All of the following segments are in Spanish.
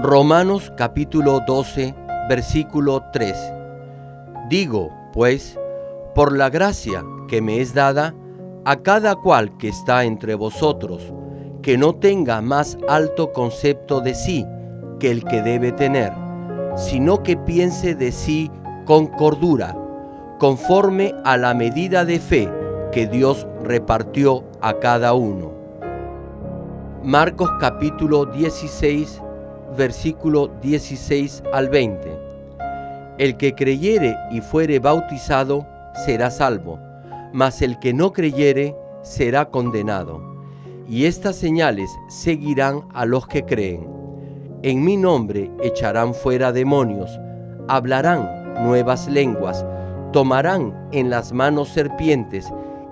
Romanos capítulo 12, versículo 3. Digo, pues, por la gracia que me es dada, a cada cual que está entre vosotros, que no tenga más alto concepto de sí que el que debe tener, sino que piense de sí con cordura, conforme a la medida de fe que Dios repartió a cada uno. Marcos capítulo 16, versículo 16 al 20. El que creyere y fuere bautizado será salvo, mas el que no creyere será condenado. Y estas señales seguirán a los que creen. En mi nombre echarán fuera demonios, hablarán nuevas lenguas, tomarán en las manos serpientes,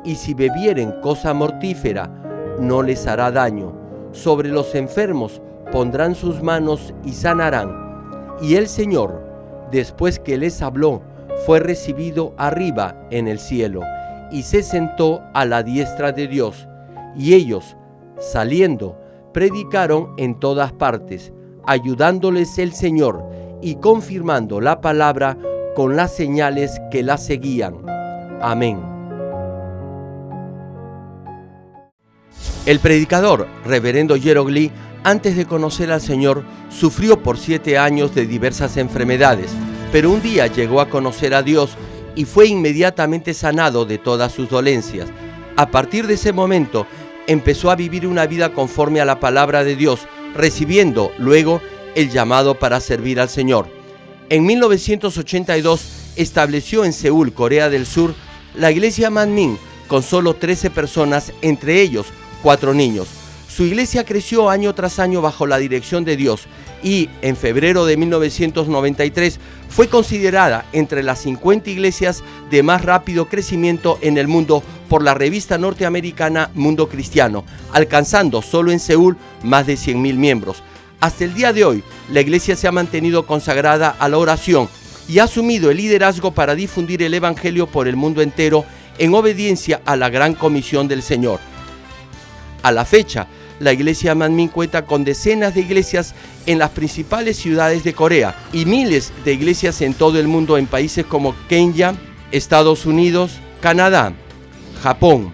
y si bebieren cosa mortífera, no les hará daño. Sobre los enfermos pondrán sus manos y sanarán. Y el Señor, después que les habló, fue recibido arriba en el cielo, y se sentó a la diestra de Dios. Y ellos, saliendo, predicaron en todas partes, ayudándoles el Señor y confirmando la palabra con las señales que la seguían. Amén. El predicador, reverendo Gerald Lee, antes de conocer al Señor, sufrió por 7 años de diversas enfermedades, pero un día llegó a conocer a Dios y fue inmediatamente sanado de todas sus dolencias. A partir de ese momento, empezó a vivir una vida conforme a la palabra de Dios, recibiendo luego el llamado para servir al Señor. En 1982 estableció en Seúl, Corea del Sur, la iglesia Manmin, con solo 13 personas, entre ellos 4 niños. Su iglesia creció año tras año bajo la dirección de Dios y en febrero de 1993 fue considerada entre las 50 iglesias de más rápido crecimiento en el mundo por la revista norteamericana Mundo Cristiano, alcanzando solo en Seúl más de 100,000 miembros. Hasta el día de hoy, la iglesia se ha mantenido consagrada a la oración y ha asumido el liderazgo para difundir el evangelio por el mundo entero en obediencia a la gran comisión del Señor. A la fecha, la iglesia Manmin cuenta con decenas de iglesias en las principales ciudades de Corea y miles de iglesias en todo el mundo en países como Kenia, Estados Unidos, Canadá, Japón,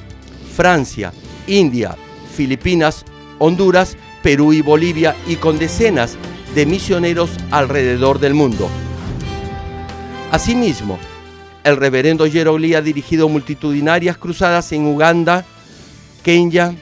Francia, India, Filipinas, Honduras, Perú y Bolivia, y con decenas de misioneros alrededor del mundo. Asimismo, el reverendo Gerald Lee ha dirigido multitudinarias cruzadas en Uganda, Kenia,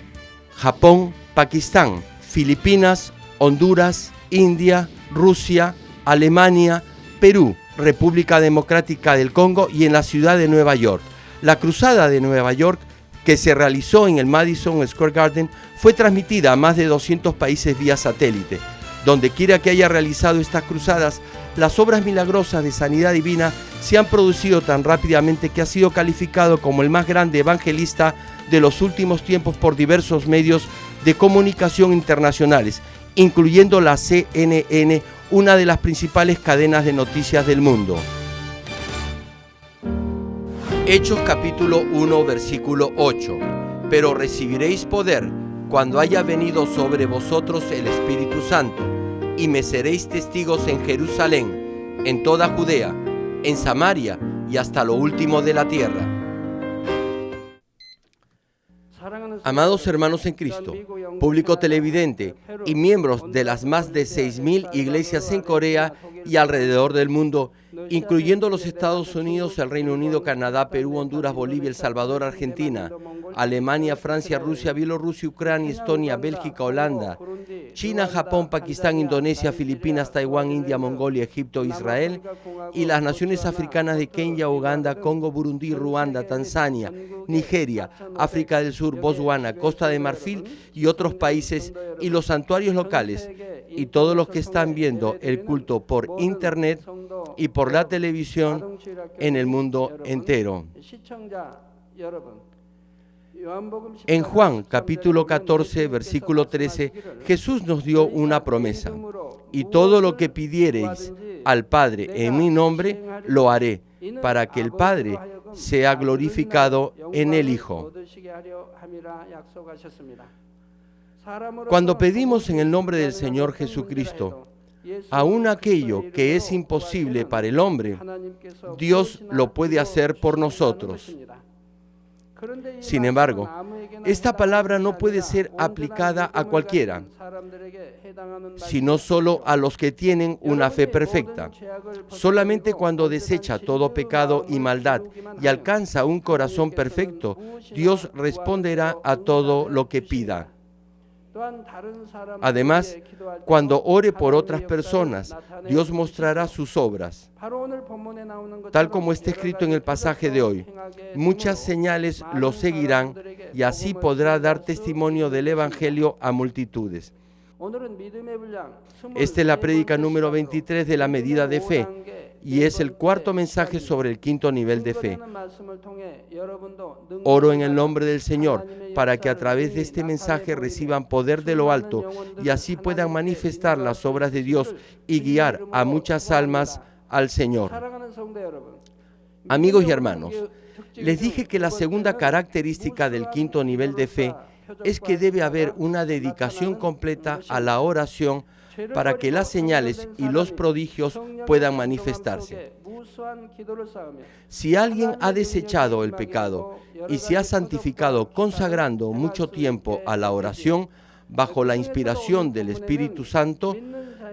Japón, Pakistán, Filipinas, Honduras, India, Rusia, Alemania, Perú, República Democrática del Congo y en la ciudad de Nueva York. La cruzada de Nueva York, que se realizó en el Madison Square Garden, fue transmitida a más de 200 países vía satélite. Donde quiera que haya realizado estas cruzadas, las obras milagrosas de sanidad divina se han producido tan rápidamente que ha sido calificado como el más grande evangelista de los últimos tiempos por diversos medios de comunicación internacionales, incluyendo la CNN, una de las principales cadenas de noticias del mundo. Hechos capítulo 1, versículo 8. Pero recibiréis poder cuando haya venido sobre vosotros el Espíritu Santo, y me seréis testigos en Jerusalén, en toda Judea, en Samaria y hasta lo último de la tierra. Amados hermanos en Cristo, público televidente y miembros de las más de 6,000 iglesias en Corea y alrededor del mundo, incluyendo los Estados Unidos, el Reino Unido, Canadá, Perú, Honduras, Bolivia, El Salvador, Argentina, Alemania, Francia, Rusia, Bielorrusia, Ucrania, Estonia, Bélgica, Holanda, China, Japón, Pakistán, Indonesia, Filipinas, Taiwán, India, Mongolia, Egipto, Israel y las naciones africanas de Kenia, Uganda, Congo, Burundi, Ruanda, Tanzania, Nigeria, África del Sur, Botswana, Costa de Marfil y otros países, y los santuarios locales, y todos los que están viendo el culto por internet y por la televisión en el mundo entero. En Juan capítulo 14, versículo 13, Jesús nos dio una promesa: y todo lo que pidiereis al Padre en mi nombre, lo haré, para que el Padre sea glorificado en el Hijo. Cuando pedimos en el nombre del Señor Jesucristo, Aún aquello que es imposible para el hombre, Dios lo puede hacer por nosotros. Sin embargo, esta palabra no puede ser aplicada a cualquiera, sino solo a los que tienen una fe perfecta. Solamente cuando desecha todo pecado y maldad y alcanza un corazón perfecto, Dios responderá a todo lo que pida. Además, cuando ore por otras personas, Dios mostrará sus obras. Tal como está escrito en el pasaje de hoy, muchas señales lo seguirán y así podrá dar testimonio del Evangelio a multitudes. Esta es la prédica número 23 de la medida de fe y es el cuarto mensaje sobre el quinto nivel de fe. Oro en el nombre del Señor para que a través de este mensaje reciban poder de lo alto y así puedan manifestar las obras de Dios y guiar a muchas almas al Señor. Amigos y hermanos, les dije que la segunda característica del quinto nivel de fe es que debe haber una dedicación completa a la oración para que las señales y los prodigios puedan manifestarse. Si alguien ha desechado el pecado y se ha santificado consagrando mucho tiempo a la oración bajo la inspiración del Espíritu Santo,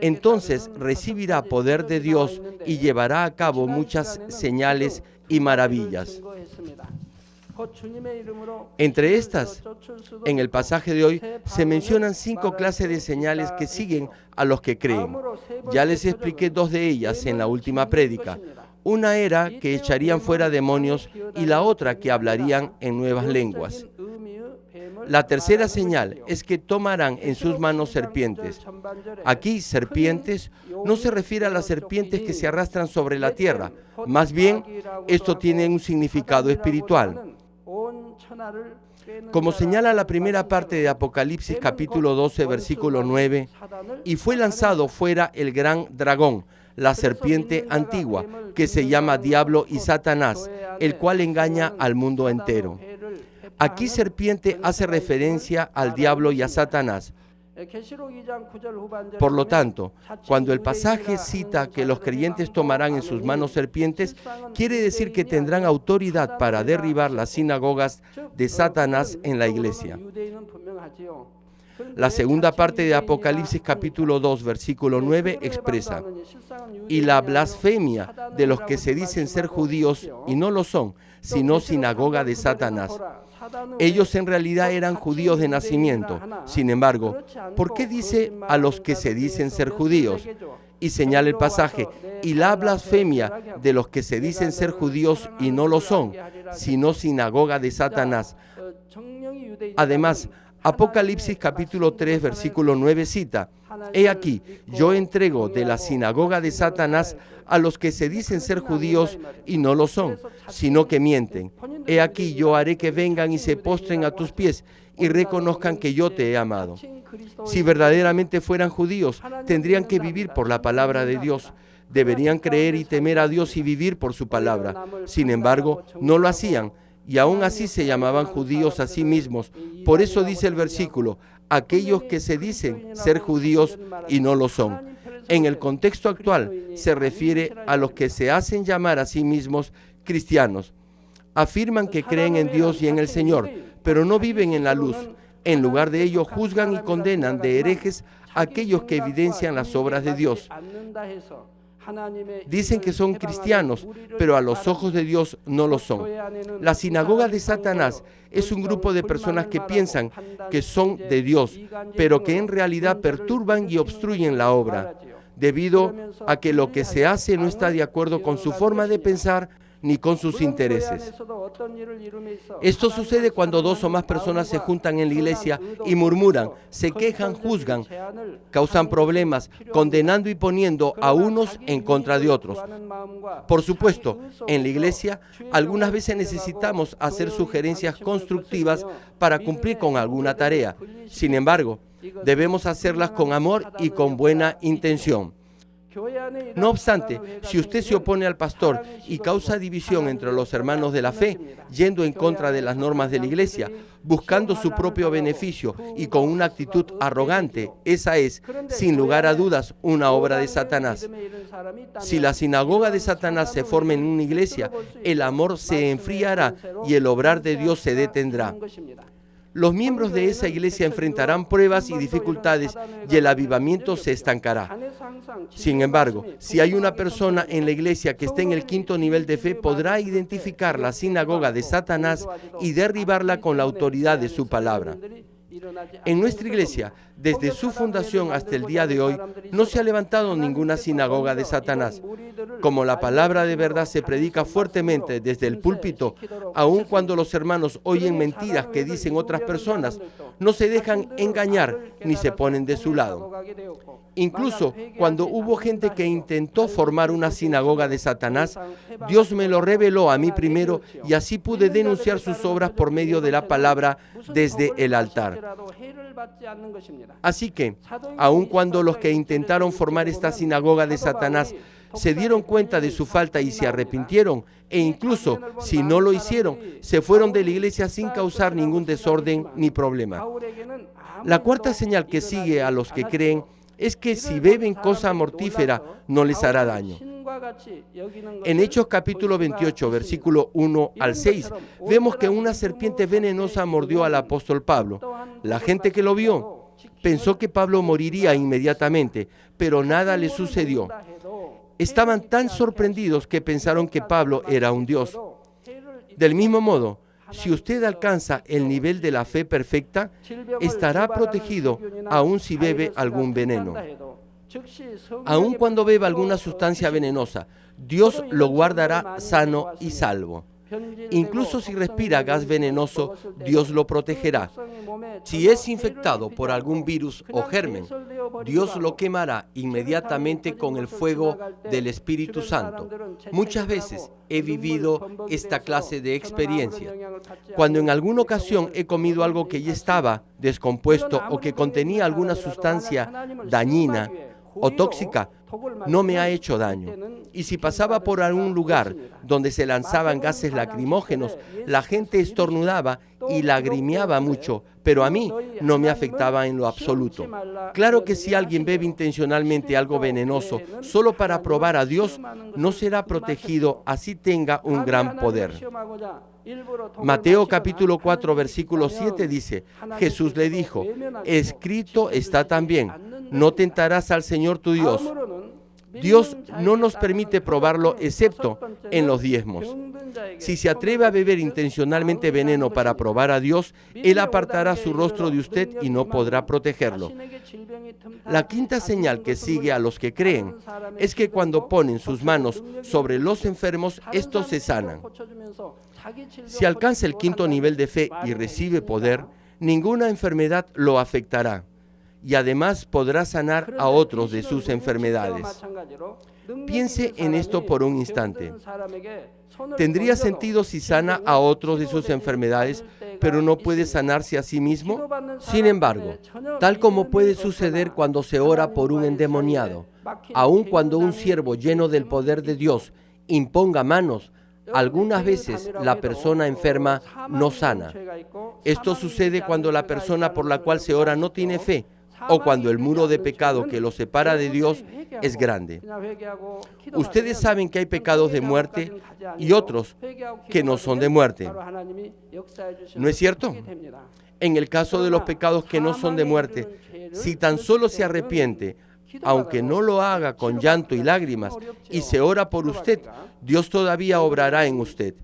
entonces recibirá poder de Dios y llevará a cabo muchas señales y maravillas. Entre estas, en el pasaje de hoy, se mencionan 5 clases de señales que siguen a los que creen. Ya les expliqué 2 de ellas en la última prédica. Una era que echarían fuera demonios y la otra que hablarían en nuevas lenguas. La tercera señal es que tomarán en sus manos serpientes. Aquí, serpientes no se refiere a las serpientes que se arrastran sobre la tierra. Más bien, esto tiene un significado espiritual. Como señala la primera parte de Apocalipsis capítulo 12, versículo 9, y fue lanzado fuera el gran dragón, la serpiente antigua, que se llama Diablo y Satanás, el cual engaña al mundo entero. Aquí serpiente hace referencia al diablo y a Satanás. Por lo tanto, cuando el pasaje cita que los creyentes tomarán en sus manos serpientes, quiere decir que tendrán autoridad para derribar las sinagogas de Satanás en la iglesia. La segunda parte de Apocalipsis capítulo 2, versículo 9 expresa: y la blasfemia de los que se dicen ser judíos y no lo son, sino sinagoga de Satanás. Ellos en realidad eran judíos de nacimiento. Sin embargo, ¿por qué dice a los que se dicen ser judíos? Y señala el pasaje: y la blasfemia de los que se dicen ser judíos y no lo son, sino sinagoga de Satanás. Además, Apocalipsis capítulo 3, versículo 9 cita: he aquí, yo entrego de la sinagoga de Satanás a los que se dicen ser judíos y no lo son, sino que mienten. He aquí, yo haré que vengan y se postren a tus pies y reconozcan que yo te he amado. Si verdaderamente fueran judíos, tendrían que vivir por la palabra de Dios. Deberían creer y temer a Dios y vivir por su palabra. Sin embargo, no lo hacían. Y aún así se llamaban judíos a sí mismos. Por eso dice el versículo: aquellos que se dicen ser judíos y no lo son. En el contexto actual se refiere a los que se hacen llamar a sí mismos cristianos. Afirman que creen en Dios y en el Señor, pero no viven en la luz. En lugar de ello, juzgan y condenan de herejes a aquellos que evidencian las obras de Dios. Dicen que son cristianos, pero a los ojos de Dios no lo son. La sinagoga de Satanás es un grupo de personas que piensan que son de Dios, pero que en realidad perturban y obstruyen la obra, debido a que lo que se hace no está de acuerdo con su forma de pensar ni con sus intereses. Esto sucede cuando 2 o más personas se juntan en la iglesia y murmuran, se quejan, juzgan, causan problemas, condenando y poniendo a unos en contra de otros. Por supuesto, en la iglesia algunas veces necesitamos hacer sugerencias constructivas para cumplir con alguna tarea. Sin embargo, debemos hacerlas con amor y con buena intención. No obstante, si usted se opone al pastor y causa división entre los hermanos de la fe, yendo en contra de las normas de la iglesia, buscando su propio beneficio y con una actitud arrogante, esa es, sin lugar a dudas, una obra de Satanás. Si la sinagoga de Satanás se forma en una iglesia, el amor se enfriará y el obrar de Dios se detendrá. Los miembros de esa iglesia enfrentarán pruebas y dificultades y el avivamiento se estancará. Sin embargo, si hay una persona en la iglesia que esté en el quinto nivel de fe, podrá identificar la sinagoga de Satanás y derribarla con la autoridad de su palabra. En nuestra iglesia, desde su fundación hasta el día de hoy, no se ha levantado ninguna sinagoga de Satanás. Como la palabra de verdad se predica fuertemente desde el púlpito, aun cuando los hermanos oyen mentiras que dicen otras personas, no se dejan engañar ni se ponen de su lado. Incluso cuando hubo gente que intentó formar una sinagoga de Satanás, Dios me lo reveló a mí primero y así pude denunciar sus obras por medio de la palabra desde el altar. Así que, aun cuando los que intentaron formar esta sinagoga de Satanás se dieron cuenta de su falta y se arrepintieron, e incluso si no lo hicieron, se fueron de la iglesia sin causar ningún desorden ni problema. La cuarta señal que sigue a los que creen es que si beben cosa mortífera no les hará daño. En Hechos capítulo 28, versículo 1 al 6, vemos que una serpiente venenosa mordió al apóstol Pablo. La gente que lo vio pensó que Pablo moriría inmediatamente, pero nada le sucedió. Estaban tan sorprendidos que pensaron que Pablo era un dios. Del mismo modo, si usted alcanza el nivel de la fe perfecta, estará protegido aun si bebe algún veneno. Aun cuando beba alguna sustancia venenosa, Dios lo guardará sano y salvo. Incluso si respira gas venenoso, Dios lo protegerá. Si es infectado por algún virus o germen, Dios lo quemará inmediatamente con el fuego del Espíritu Santo. Muchas veces he vivido esta clase de experiencia. Cuando en alguna ocasión he comido algo que ya estaba descompuesto o que contenía alguna sustancia dañina o tóxica, no me ha hecho daño. Y si pasaba por algún lugar donde se lanzaban gases lacrimógenos, la gente estornudaba y lagrimeaba mucho, pero a mí no me afectaba en lo absoluto. Claro que si alguien bebe intencionalmente algo venenoso solo para probar a Dios, no será protegido así tenga un gran poder. Mateo capítulo 4 versículo 7 dice, Jesús le dijo, escrito está también, no tentarás al Señor tu Dios. Dios no nos permite probarlo excepto en los diezmos. Si se atreve a beber intencionalmente veneno para probar a Dios, Él apartará su rostro de usted y no podrá protegerlo. La quinta señal que sigue a los que creen es que cuando ponen sus manos sobre los enfermos, estos se sanan. Si alcanza el quinto nivel de fe y recibe poder, ninguna enfermedad lo afectará. Y además podrá sanar a otros de sus enfermedades. Piense en esto por un instante. ¿Tendría sentido si sana a otros de sus enfermedades, pero no puede sanarse a sí mismo? Sin embargo, tal como puede suceder cuando se ora por un endemoniado, aun cuando un siervo lleno del poder de Dios imponga manos, algunas veces la persona enferma no sana. Esto sucede cuando la persona por la cual se ora no tiene fe, o cuando el muro de pecado que lo separa de Dios es grande. Ustedes saben que hay pecados de muerte y otros que no son de muerte. ¿No es cierto? En el caso de los pecados que no son de muerte, si tan solo se arrepiente, aunque no lo haga con llanto y lágrimas, y se ora por usted, Dios todavía obrará en usted.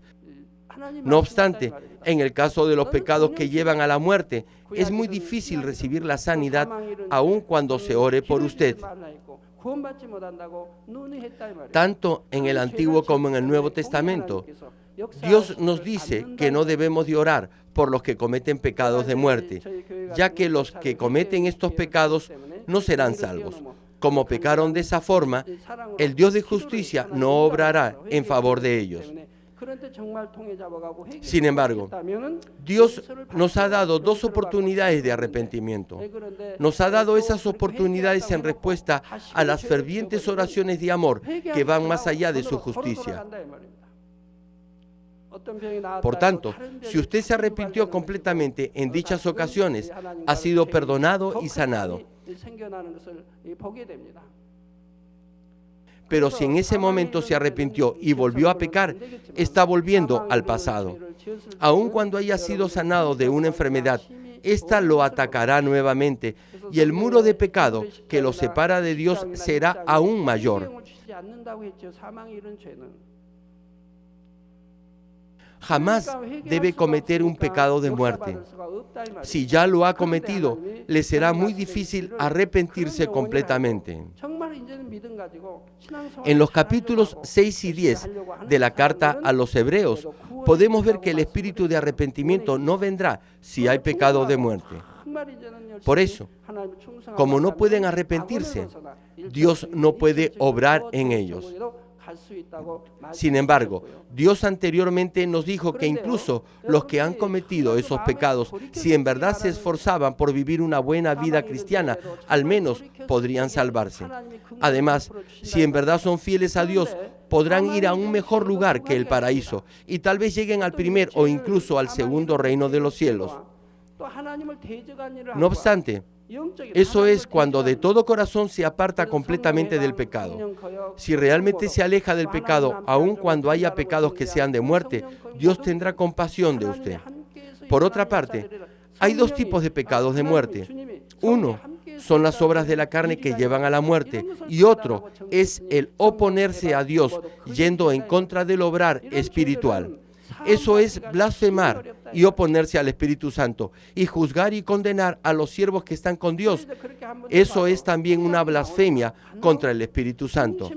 No obstante, en el caso de los pecados que llevan a la muerte, es muy difícil recibir la sanidad aun cuando se ore por usted. Tanto en el Antiguo como en el Nuevo Testamento, Dios nos dice que no debemos de orar por los que cometen pecados de muerte, ya que los que cometen estos pecados no serán salvos. Como pecaron de esa forma, el Dios de justicia no obrará en favor de ellos. Sin embargo, Dios nos ha dado dos oportunidades de arrepentimiento. Nos ha dado esas oportunidades en respuesta a las fervientes oraciones de amor que van más allá de su justicia. Por tanto, si usted se arrepintió completamente en dichas ocasiones, ha sido perdonado y sanado. Pero si en ese momento se arrepintió y volvió a pecar, está volviendo al pasado. Aun cuando haya sido sanado de una enfermedad, ésta lo atacará nuevamente y el muro de pecado que lo separa de Dios será aún mayor. Jamás debe cometer un pecado de muerte. Si ya lo ha cometido, le será muy difícil arrepentirse completamente. En los capítulos 6 y 10 de la carta a los Hebreos, podemos ver que el espíritu de arrepentimiento no vendrá si hay pecado de muerte. Por eso, como no pueden arrepentirse, Dios no puede obrar en ellos. Sin embargo, Dios anteriormente nos dijo que incluso los que han cometido esos pecados, si en verdad se esforzaban por vivir una buena vida cristiana, al menos podrían salvarse. Además, si en verdad son fieles a Dios, podrán ir a un mejor lugar que el paraíso y tal vez lleguen al primer o incluso al segundo reino de los cielos. No obstante, eso es cuando de todo corazón se aparta completamente del pecado. Si realmente se aleja del pecado, aun cuando haya pecados que sean de muerte, Dios tendrá compasión de usted. Por otra parte, hay dos tipos de pecados de muerte. Uno son las obras de la carne que llevan a la muerte y otro es el oponerse a Dios yendo en contra del obrar espiritual. Eso es blasfemar y oponerse al Espíritu Santo y juzgar y condenar a los siervos que están con Dios. Eso es también una blasfemia contra el Espíritu Santo.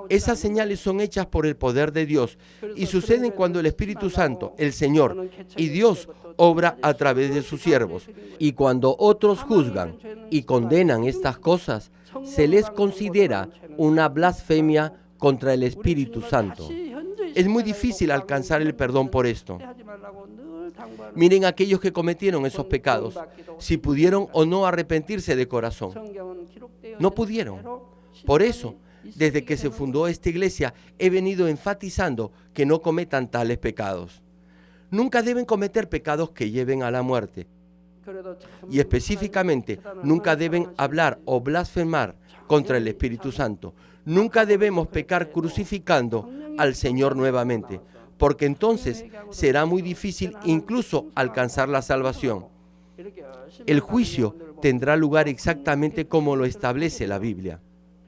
Esas señales son hechas por el poder de Dios y suceden cuando el Espíritu Santo, el Señor y Dios obra a través de sus siervos. Y cuando otros juzgan y condenan estas cosas, se les considera una blasfemia contra el Espíritu Santo. Es muy difícil alcanzar el perdón por esto. Miren aquellos que cometieron esos pecados, si pudieron o no arrepentirse de corazón. No pudieron. Por eso, desde que se fundó esta iglesia, he venido enfatizando que no cometan tales pecados. Nunca deben cometer pecados que lleven a la muerte. Y específicamente, nunca deben hablar o blasfemar contra el Espíritu Santo. Nunca debemos pecar crucificando al Señor nuevamente, porque entonces será muy difícil incluso alcanzar la salvación. El juicio tendrá lugar exactamente como lo establece la Biblia.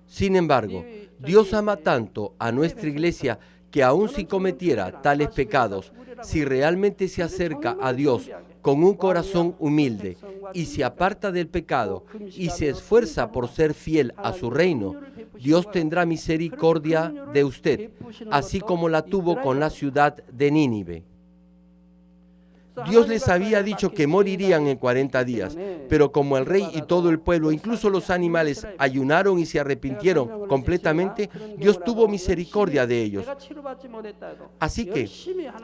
Sin embargo, Dios ama tanto a nuestra iglesia que aun si cometiera tales pecados, si realmente se acerca a Dios con un corazón humilde y se aparta del pecado y se esfuerza por ser fiel a su reino, Dios tendrá misericordia de usted, así como la tuvo con la ciudad de Nínive. Dios les había dicho que morirían en 40 días, pero como el rey y todo el pueblo, incluso los animales, ayunaron y se arrepintieron completamente, Dios tuvo misericordia de ellos. Así que,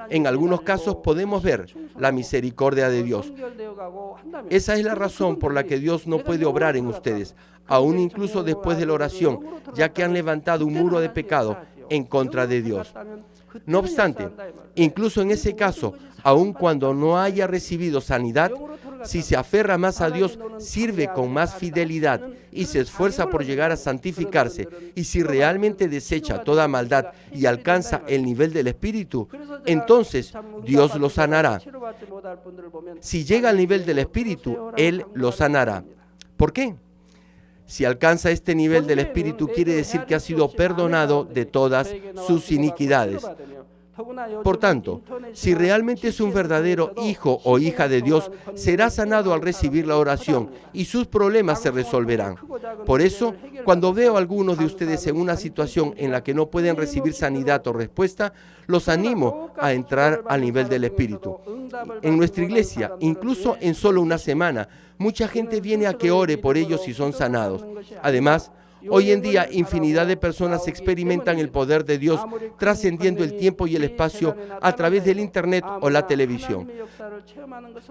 en algunos casos podemos ver la misericordia de Dios. Esa es la razón por la que Dios no puede obrar en ustedes, aún incluso después de la oración, ya que han levantado un muro de pecado en contra de Dios. No obstante, incluso en ese caso, aun cuando no haya recibido sanidad, si se aferra más a Dios, sirve con más fidelidad y se esfuerza por llegar a santificarse, y si realmente desecha toda maldad y alcanza el nivel del Espíritu, entonces Dios lo sanará. Si llega al nivel del Espíritu, Él lo sanará. ¿Por qué? Si alcanza este nivel del Espíritu, quiere decir que ha sido perdonado de todas sus iniquidades. Por tanto, si realmente es un verdadero hijo o hija de Dios, será sanado al recibir la oración y sus problemas se resolverán. Por eso, cuando veo a algunos de ustedes en una situación en la que no pueden recibir sanidad o respuesta, los animo a entrar al nivel del Espíritu. En nuestra iglesia, incluso en solo una semana, mucha gente viene a que ore por ellos y son sanados. Además, Hoy en día, infinidad de personas experimentan el poder de Dios trascendiendo el tiempo y el espacio a través del Internet o la televisión.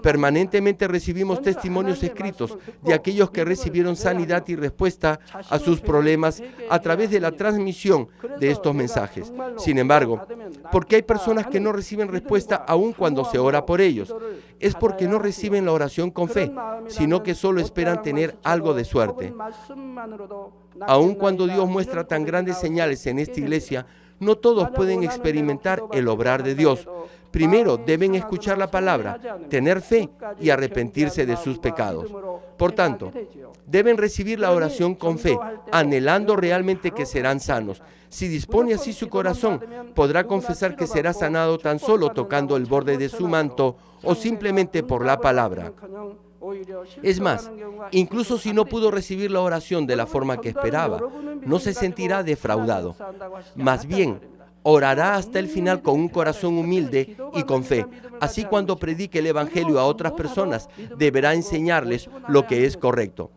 Permanentemente recibimos testimonios escritos de aquellos que recibieron sanidad y respuesta a sus problemas a través de la transmisión de estos mensajes. Sin embargo, ¿por qué hay personas que no reciben respuesta aun cuando se ora por ellos? Es porque no reciben la oración con fe, sino que solo esperan tener algo de suerte. Aun cuando Dios muestra tan grandes señales en esta iglesia, no todos pueden experimentar el obrar de Dios. Primero deben escuchar la palabra, tener fe y arrepentirse de sus pecados. Por tanto, deben recibir la oración con fe, anhelando realmente que serán sanos. Si dispone así su corazón, podrá confesar que será sanado tan solo tocando el borde de su manto o simplemente por la palabra. Es más, incluso si no pudo recibir la oración de la forma que esperaba, no se sentirá defraudado. Más bien, orará hasta el final con un corazón humilde y con fe. Así, cuando predique el Evangelio a otras personas, deberá enseñarles lo que es correcto.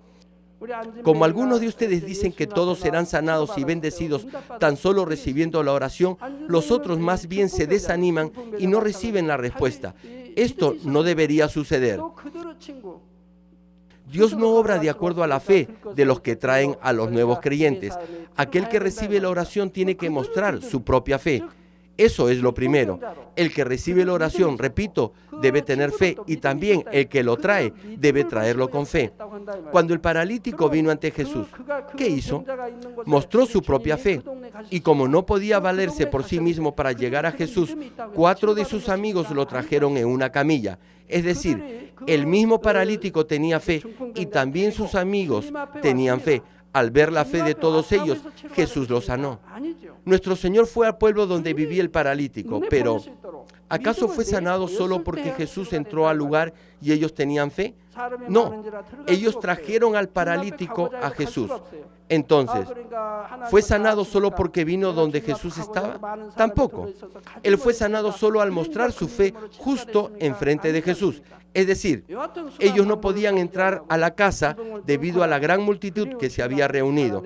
Como algunos de ustedes dicen que todos serán sanados y bendecidos tan solo recibiendo la oración, los otros más bien se desaniman y no reciben la respuesta. Esto no debería suceder. Dios no obra de acuerdo a la fe de los que traen a los nuevos creyentes. Aquel que recibe la oración tiene que mostrar su propia fe. Eso es lo primero. El que recibe la oración, repito, debe tener fe, y también el que lo trae debe traerlo con fe. Cuando el paralítico vino ante Jesús, ¿qué hizo? Mostró su propia fe. Y como no podía valerse por sí mismo para llegar a Jesús, 4 de sus amigos lo trajeron en una camilla. Es decir, el mismo paralítico tenía fe y también sus amigos tenían fe. Al ver la fe de todos ellos, Jesús los sanó. Nuestro Señor fue al pueblo donde vivía el paralítico, pero ¿acaso fue sanado solo porque Jesús entró al lugar y ellos tenían fe? No, ellos trajeron al paralítico a Jesús. Entonces, ¿fue sanado solo porque vino donde Jesús estaba? Tampoco. Él fue sanado solo al mostrar su fe justo enfrente de Jesús. Es decir, ellos no podían entrar a la casa debido a la gran multitud que se había reunido.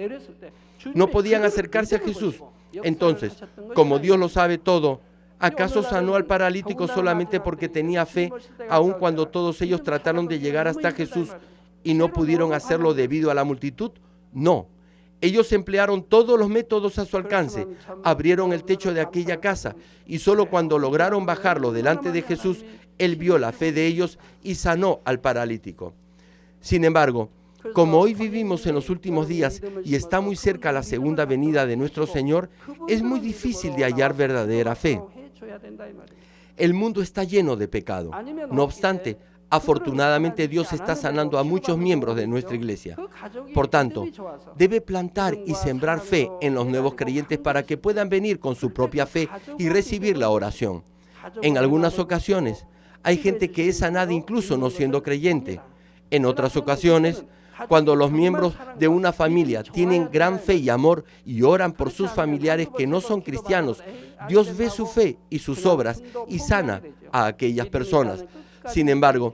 No podían acercarse a Jesús. Entonces, como Dios lo sabe todo, ¿acaso sanó al paralítico solamente porque tenía fe, aun cuando todos ellos trataron de llegar hasta Jesús y no pudieron hacerlo debido a la multitud? No. Ellos emplearon todos los métodos a su alcance, abrieron el techo de aquella casa y solo cuando lograron bajarlo delante de Jesús, Él vio la fe de ellos y sanó al paralítico. Sin embargo, como hoy vivimos en los últimos días y está muy cerca la segunda venida de nuestro Señor, es muy difícil de hallar verdadera fe. El mundo está lleno de pecado. No obstante, afortunadamente Dios está sanando a muchos miembros de nuestra iglesia. Por tanto, debe plantar y sembrar fe en los nuevos creyentes para que puedan venir con su propia fe y recibir la oración. En algunas ocasiones, hay gente que es sanada incluso no siendo creyente. En otras ocasiones, cuando los miembros de una familia tienen gran fe y amor y oran por sus familiares que no son cristianos, Dios ve su fe y sus obras y sana a aquellas personas. Sin embargo,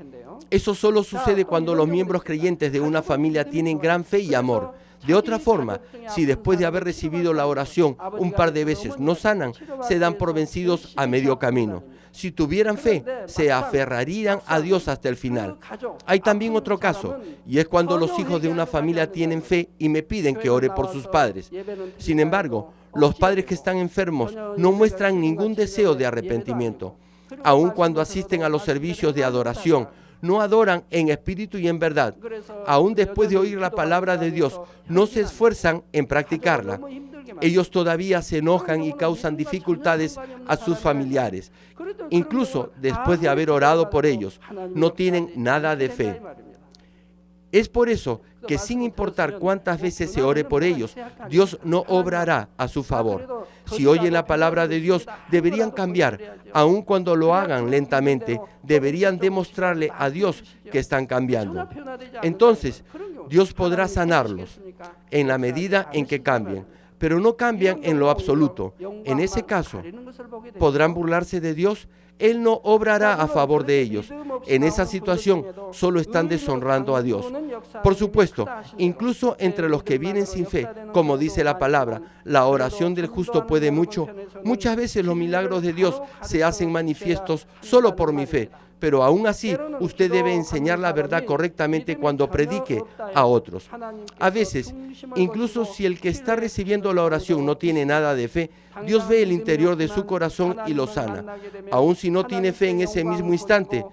eso solo sucede cuando los miembros creyentes de una familia tienen gran fe y amor. De otra forma, si después de haber recibido la oración un par de veces no sanan, se dan por vencidos a medio camino. Si tuvieran fe, se aferrarían a Dios hasta el final. Hay también otro caso, y es cuando los hijos de una familia tienen fe y me piden que ore por sus padres. Sin embargo, los padres que están enfermos no muestran ningún deseo de arrepentimiento. Aun cuando asisten a los servicios de adoración, no adoran en espíritu y en verdad. Aún después de oír la palabra de Dios, no se esfuerzan en practicarla. Ellos todavía se enojan y causan dificultades a sus familiares. Incluso después de haber orado por ellos, no tienen nada de fe. Es por eso que sin importar cuántas veces se ore por ellos, Dios no obrará a su favor. Si oyen la palabra de Dios, deberían cambiar. Aun cuando lo hagan lentamente, deberían demostrarle a Dios que están cambiando. Entonces, Dios podrá sanarlos en la medida en que cambien, pero no cambian en lo absoluto. En ese caso, ¿podrán burlarse de Dios? Él no obrará a favor de ellos. En esa situación solo están deshonrando a Dios. Por supuesto, incluso entre los que vienen sin fe, como dice la palabra, la oración del justo puede mucho. Muchas veces los milagros de Dios se hacen manifiestos solo por mi fe, pero aún así usted debe enseñar la verdad correctamente cuando predique a otros. A veces, incluso si el que está recibiendo la oración no tiene nada de fe, Dios ve el interior de su corazón y lo sana. Aun si no tiene fe en ese mismo instante,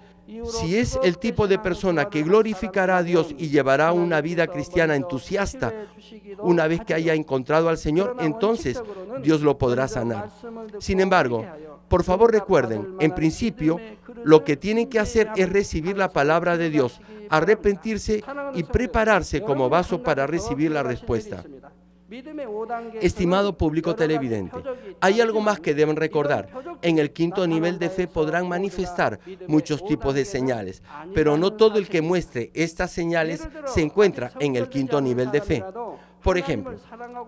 si es el tipo de persona que glorificará a Dios y llevará una vida cristiana entusiasta, una vez que haya encontrado al Señor, entonces Dios lo podrá sanar. Sin embargo, por favor recuerden, en principio, lo que tienen que hacer es recibir la palabra de Dios, arrepentirse y prepararse como vaso para recibir la respuesta. Estimado público televidente, hay algo más que deben recordar. En el quinto nivel de fe podrán manifestar muchos tipos de señales, pero no todo el que muestre estas señales se encuentra en el quinto nivel de fe. Por ejemplo,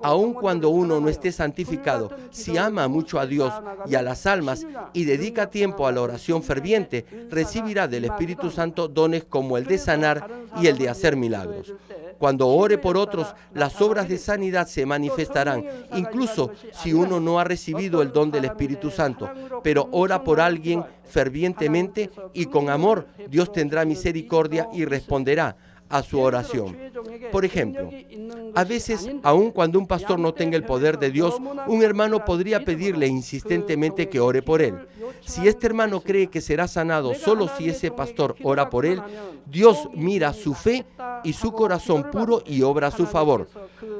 aun cuando uno no esté santificado, si ama mucho a Dios y a las almas y dedica tiempo a la oración ferviente, recibirá del Espíritu Santo dones como el de sanar y el de hacer milagros. Cuando ore por otros, las obras de sanidad se manifestarán, incluso si uno no ha recibido el don del Espíritu Santo, pero ora por alguien fervientemente y con amor, Dios tendrá misericordia y responderá a su oración. Por ejemplo, a veces, aun cuando un pastor no tenga el poder de Dios, un hermano podría pedirle insistentemente que ore por él. Si este hermano cree que será sanado solo si ese pastor ora por él, Dios mira su fe y su corazón puro y obra a su favor.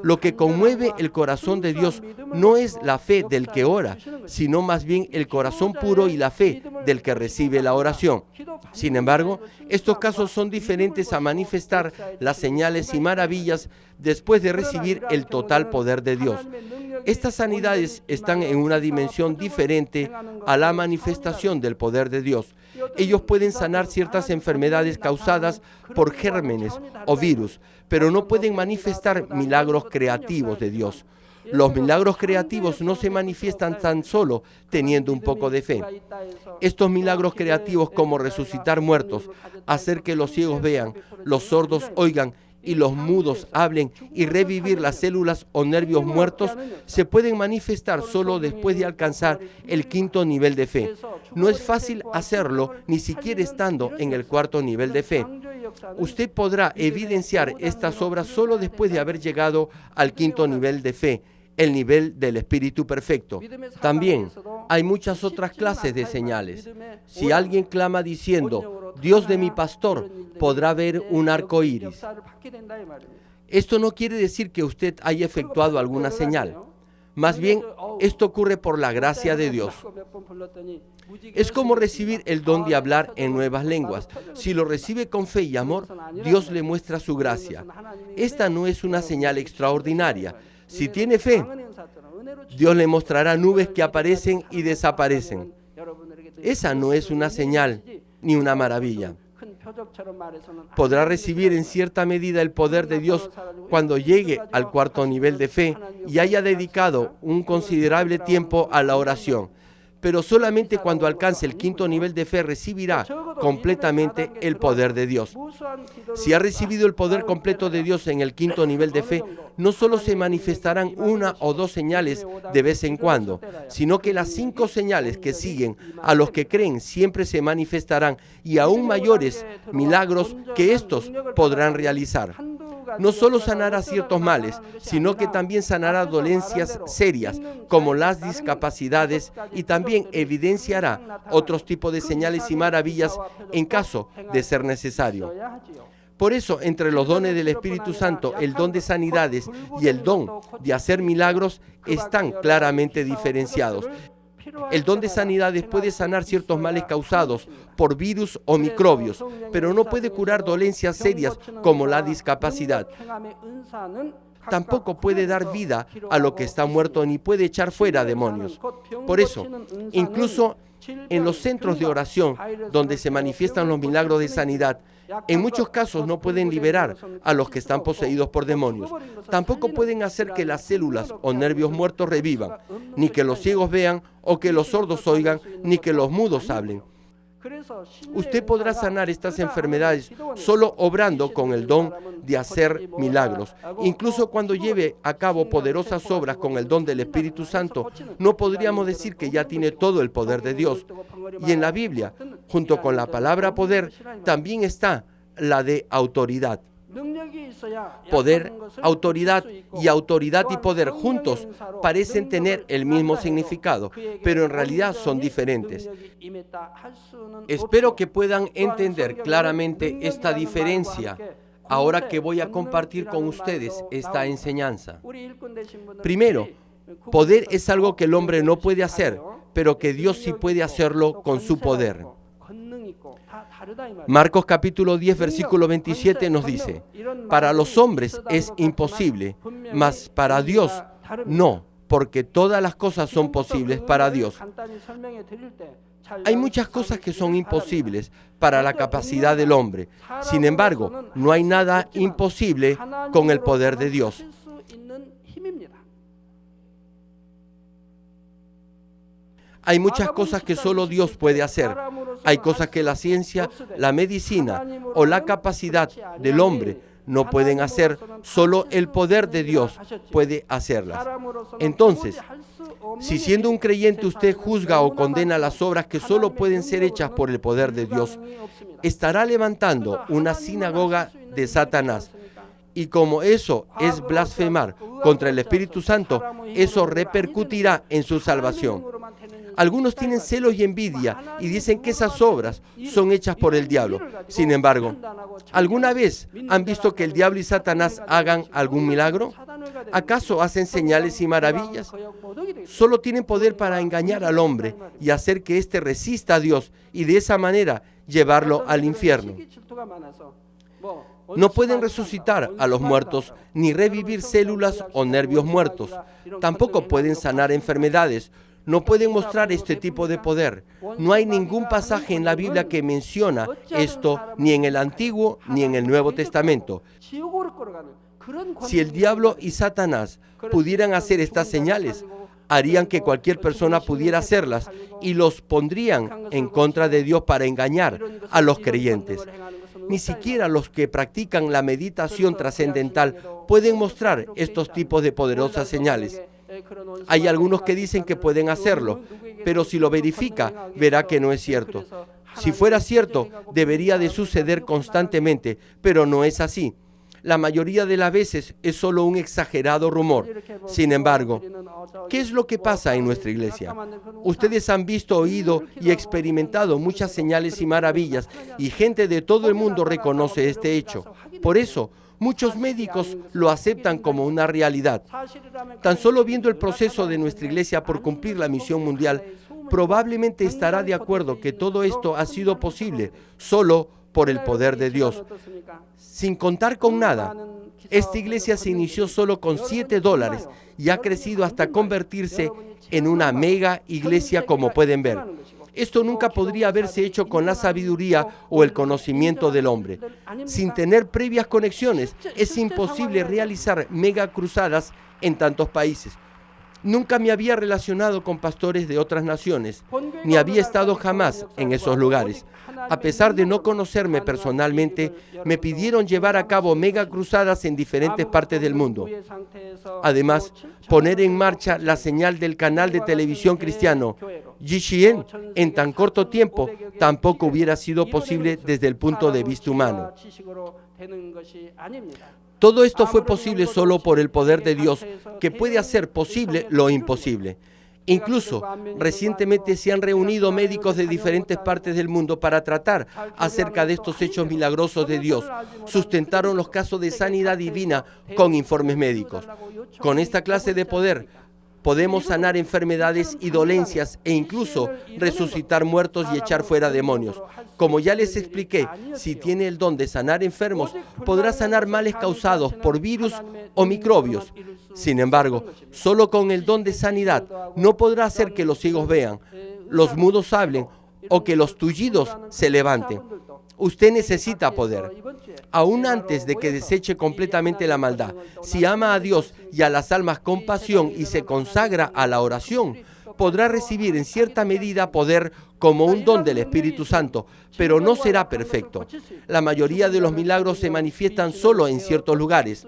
Lo que conmueve el corazón de Dios no es la fe del que ora, sino más bien el corazón puro y la fe del que recibe la oración. Sin embargo, estos casos son diferentes a manifestar las señales y maravillas después de recibir el total poder de Dios. Estas sanidades están en una dimensión diferente a la manifestación del poder de Dios. Ellos pueden sanar ciertas enfermedades causadas por gérmenes o virus, pero no pueden manifestar milagros creativos de Dios. Los milagros creativos no se manifiestan tan solo teniendo un poco de fe. Estos milagros creativos como resucitar muertos, hacer que los ciegos vean, los sordos oigan y los mudos hablen y revivir las células o nervios muertos, se pueden manifestar solo después de alcanzar el quinto nivel de fe. No es fácil hacerlo ni siquiera estando en el cuarto nivel de fe. Usted podrá evidenciar estas obras solo después de haber llegado al quinto nivel de fe, el nivel del Espíritu Perfecto. También hay muchas otras clases de señales. Si alguien clama diciendo, Dios de mi pastor, podrá ver un arco iris. Esto no quiere decir que usted haya efectuado alguna señal. Más bien, esto ocurre por la gracia de Dios. Es como recibir el don de hablar en nuevas lenguas. Si lo recibe con fe y amor, Dios le muestra su gracia. Esta no es una señal extraordinaria. Si tiene fe, Dios le mostrará nubes que aparecen y desaparecen. Esa no es una señal ni una maravilla. Podrá recibir en cierta medida el poder de Dios cuando llegue al cuarto nivel de fe y haya dedicado un considerable tiempo a la oración. Pero solamente cuando alcance el quinto nivel de fe recibirá completamente el poder de Dios. Si ha recibido el poder completo de Dios en el quinto nivel de fe, no solo se manifestarán una o dos señales de vez en cuando, sino que las 5 señales que siguen a los que creen siempre se manifestarán y aún mayores milagros que estos podrán realizar. No solo sanará ciertos males, sino que también sanará dolencias serias, como las discapacidades, y también evidenciará otros tipos de señales y maravillas en caso de ser necesario. Por eso, entre los dones del Espíritu Santo, el don de sanidades y el don de hacer milagros están claramente diferenciados. El don de sanidades puede sanar ciertos males causados por virus o microbios, pero no puede curar dolencias serias como la discapacidad. Tampoco puede dar vida a lo que está muerto ni puede echar fuera demonios. Por eso, incluso en los centros de oración donde se manifiestan los milagros de sanidad, en muchos casos no pueden liberar a los que están poseídos por demonios. Tampoco pueden hacer que las células o nervios muertos revivan, ni que los ciegos vean o que los sordos oigan, ni que los mudos hablen. Usted podrá sanar estas enfermedades solo obrando con el don de hacer milagros. Incluso cuando lleve a cabo poderosas obras con el don del Espíritu Santo, no podríamos decir que ya tiene todo el poder de Dios. Y en la Biblia, junto con la palabra poder, también está la de autoridad. Poder, autoridad y poder juntos parecen tener el mismo significado, pero en realidad son diferentes. Espero que puedan entender claramente esta diferencia ahora que voy a compartir con ustedes esta enseñanza. Primero, poder es algo que el hombre no puede hacer, pero que Dios sí puede hacerlo con su poder. Marcos capítulo 10, versículo 27 nos dice: para los hombres es imposible, mas para Dios no, porque todas las cosas son posibles para Dios. Hay muchas cosas que son imposibles para la capacidad del hombre. Sin embargo, no hay nada imposible con el poder de Dios. Hay muchas cosas que solo Dios puede hacer. Hay cosas que la ciencia, la medicina o la capacidad del hombre no pueden hacer. Solo el poder de Dios puede hacerlas. Entonces, si siendo un creyente usted juzga o condena las obras que solo pueden ser hechas por el poder de Dios, estará levantando una sinagoga de Satanás. Y como eso es blasfemar contra el Espíritu Santo, eso repercutirá en su salvación. Algunos tienen celos y envidia y dicen que esas obras son hechas por el diablo. Sin embargo, ¿alguna vez han visto que el diablo y Satanás hagan algún milagro? ¿Acaso hacen señales y maravillas? Solo tienen poder para engañar al hombre y hacer que éste resista a Dios y de esa manera llevarlo al infierno. No pueden resucitar a los muertos, ni revivir células o nervios muertos. Tampoco pueden sanar enfermedades. No pueden mostrar este tipo de poder. No hay ningún pasaje en la Biblia que menciona esto, ni en el Antiguo ni en el Nuevo Testamento. Si el diablo y Satanás pudieran hacer estas señales, harían que cualquier persona pudiera hacerlas y los pondrían en contra de Dios para engañar a los creyentes. Ni siquiera los que practican la meditación trascendental pueden mostrar estos tipos de poderosas señales. Hay algunos que dicen que pueden hacerlo, pero si lo verifica, verá que no es cierto. Si fuera cierto, debería de suceder constantemente, pero no es así. La mayoría de las veces es solo un exagerado rumor. Sin embargo, ¿qué es lo que pasa en nuestra iglesia? Ustedes han visto, oído y experimentado muchas señales y maravillas, y gente de todo el mundo reconoce este hecho. Por eso, muchos médicos lo aceptan como una realidad. Tan solo viendo el proceso de nuestra iglesia por cumplir la misión mundial, probablemente estará de acuerdo que todo esto ha sido posible solo por el poder de Dios. Sin contar con nada, esta iglesia se inició solo con $7 y ha crecido hasta convertirse en una mega iglesia, como pueden ver. Esto nunca podría haberse hecho con la sabiduría o el conocimiento del hombre. Sin tener previas conexiones, es imposible realizar mega cruzadas en tantos países. Nunca me había relacionado con pastores de otras naciones, ni había estado jamás en esos lugares. A pesar de no conocerme personalmente, me pidieron llevar a cabo mega cruzadas en diferentes partes del mundo. Además, poner en marcha la señal del canal de televisión cristiano GCN en tan corto tiempo tampoco hubiera sido posible desde el punto de vista humano. Todo esto fue posible solo por el poder de Dios, que puede hacer posible lo imposible. Incluso, recientemente se han reunido médicos de diferentes partes del mundo para tratar acerca de estos hechos milagrosos de Dios. Sustentaron los casos de sanidad divina con informes médicos. Con esta clase de poder, podemos sanar enfermedades y dolencias e incluso resucitar muertos y echar fuera demonios. Como ya les expliqué, si tiene el don de sanar enfermos, podrá sanar males causados por virus o microbios. Sin embargo, solo con el don de sanidad no podrá hacer que los ciegos vean, los mudos hablen o que los tullidos se levanten. Usted necesita poder. Aún antes de que deseche completamente la maldad, si ama a Dios y a las almas con pasión y se consagra a la oración, podrá recibir en cierta medida poder como un don del Espíritu Santo, pero no será perfecto. La mayoría de los milagros se manifiestan solo en ciertos lugares.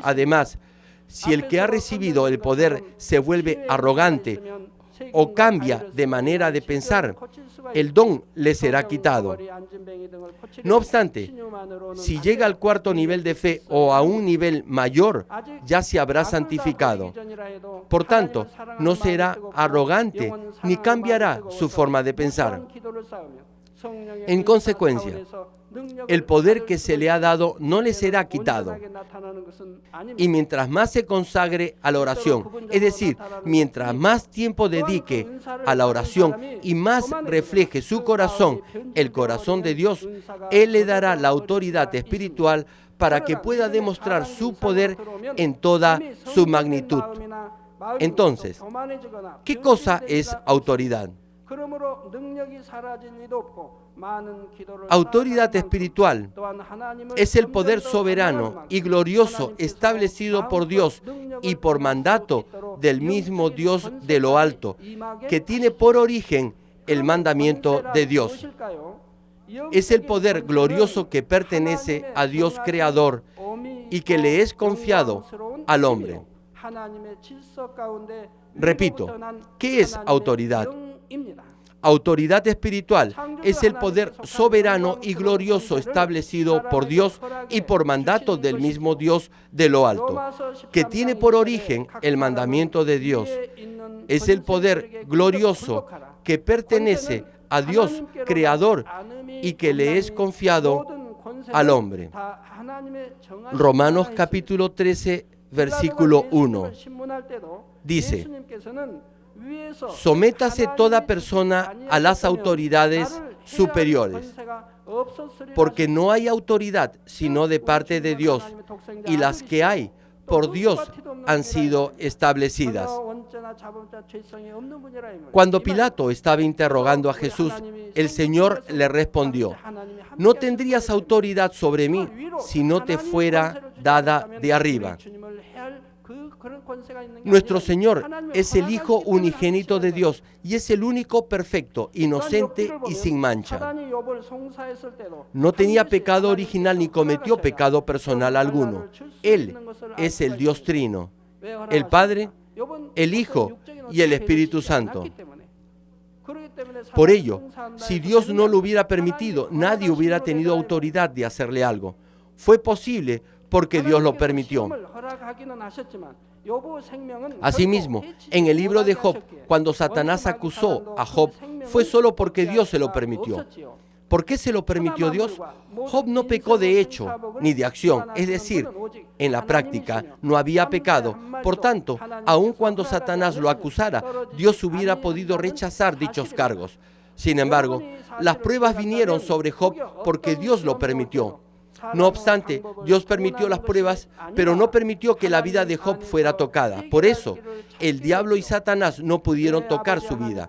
Además, si el que ha recibido el poder se vuelve arrogante o cambia de manera de pensar, el don le será quitado. No obstante, si llega al cuarto nivel de fe o a un nivel mayor, ya se habrá santificado. Por tanto, no será arrogante ni cambiará su forma de pensar. En consecuencia, el poder que se le ha dado no le será quitado. Y mientras más se consagre a la oración, es decir, mientras más tiempo dedique a la oración y más refleje su corazón, el corazón de Dios, Él le dará la autoridad espiritual para que pueda demostrar su poder en toda su magnitud. Entonces, ¿qué cosa es autoridad? Autoridad espiritual es el poder soberano y glorioso establecido por Dios y por mandato del mismo Dios de lo alto, que tiene por origen el mandamiento de Dios. Es el poder glorioso que pertenece a Dios Creador y que le es confiado al hombre. Repito, ¿qué es autoridad? Autoridad espiritual es el poder soberano y glorioso establecido por Dios y por mandato del mismo Dios de lo alto, que tiene por origen el mandamiento de Dios. Es el poder glorioso que pertenece a Dios Creador y que le es confiado al hombre. Romanos capítulo 13, versículo 1. Dice: sométase toda persona a las autoridades superiores, porque no hay autoridad sino de parte de Dios, y las que hay por Dios han sido establecidas. Cuando Pilato estaba interrogando a Jesús, el Señor le respondió: no tendrías autoridad sobre mí si no te fuera dada de arriba. Nuestro Señor es el Hijo unigénito de Dios y es el único perfecto, inocente y sin mancha. No tenía pecado original ni cometió pecado personal alguno. Él es el Dios Trino, el Padre, el Hijo y el Espíritu Santo. Por ello, si Dios no lo hubiera permitido, nadie hubiera tenido autoridad de hacerle algo. Fue posible porque Dios lo permitió. Asimismo, en el libro de Job, cuando Satanás acusó a Job, fue solo porque Dios se lo permitió. ¿Por qué se lo permitió Dios? Job no pecó de hecho ni de acción, es decir, en la práctica no había pecado. Por tanto, aun cuando Satanás lo acusara, Dios hubiera podido rechazar dichos cargos. Sin embargo, las pruebas vinieron sobre Job porque Dios lo permitió. No obstante, Dios permitió las pruebas, pero no permitió que la vida de Job fuera tocada. Por eso, el diablo y Satanás no pudieron tocar su vida.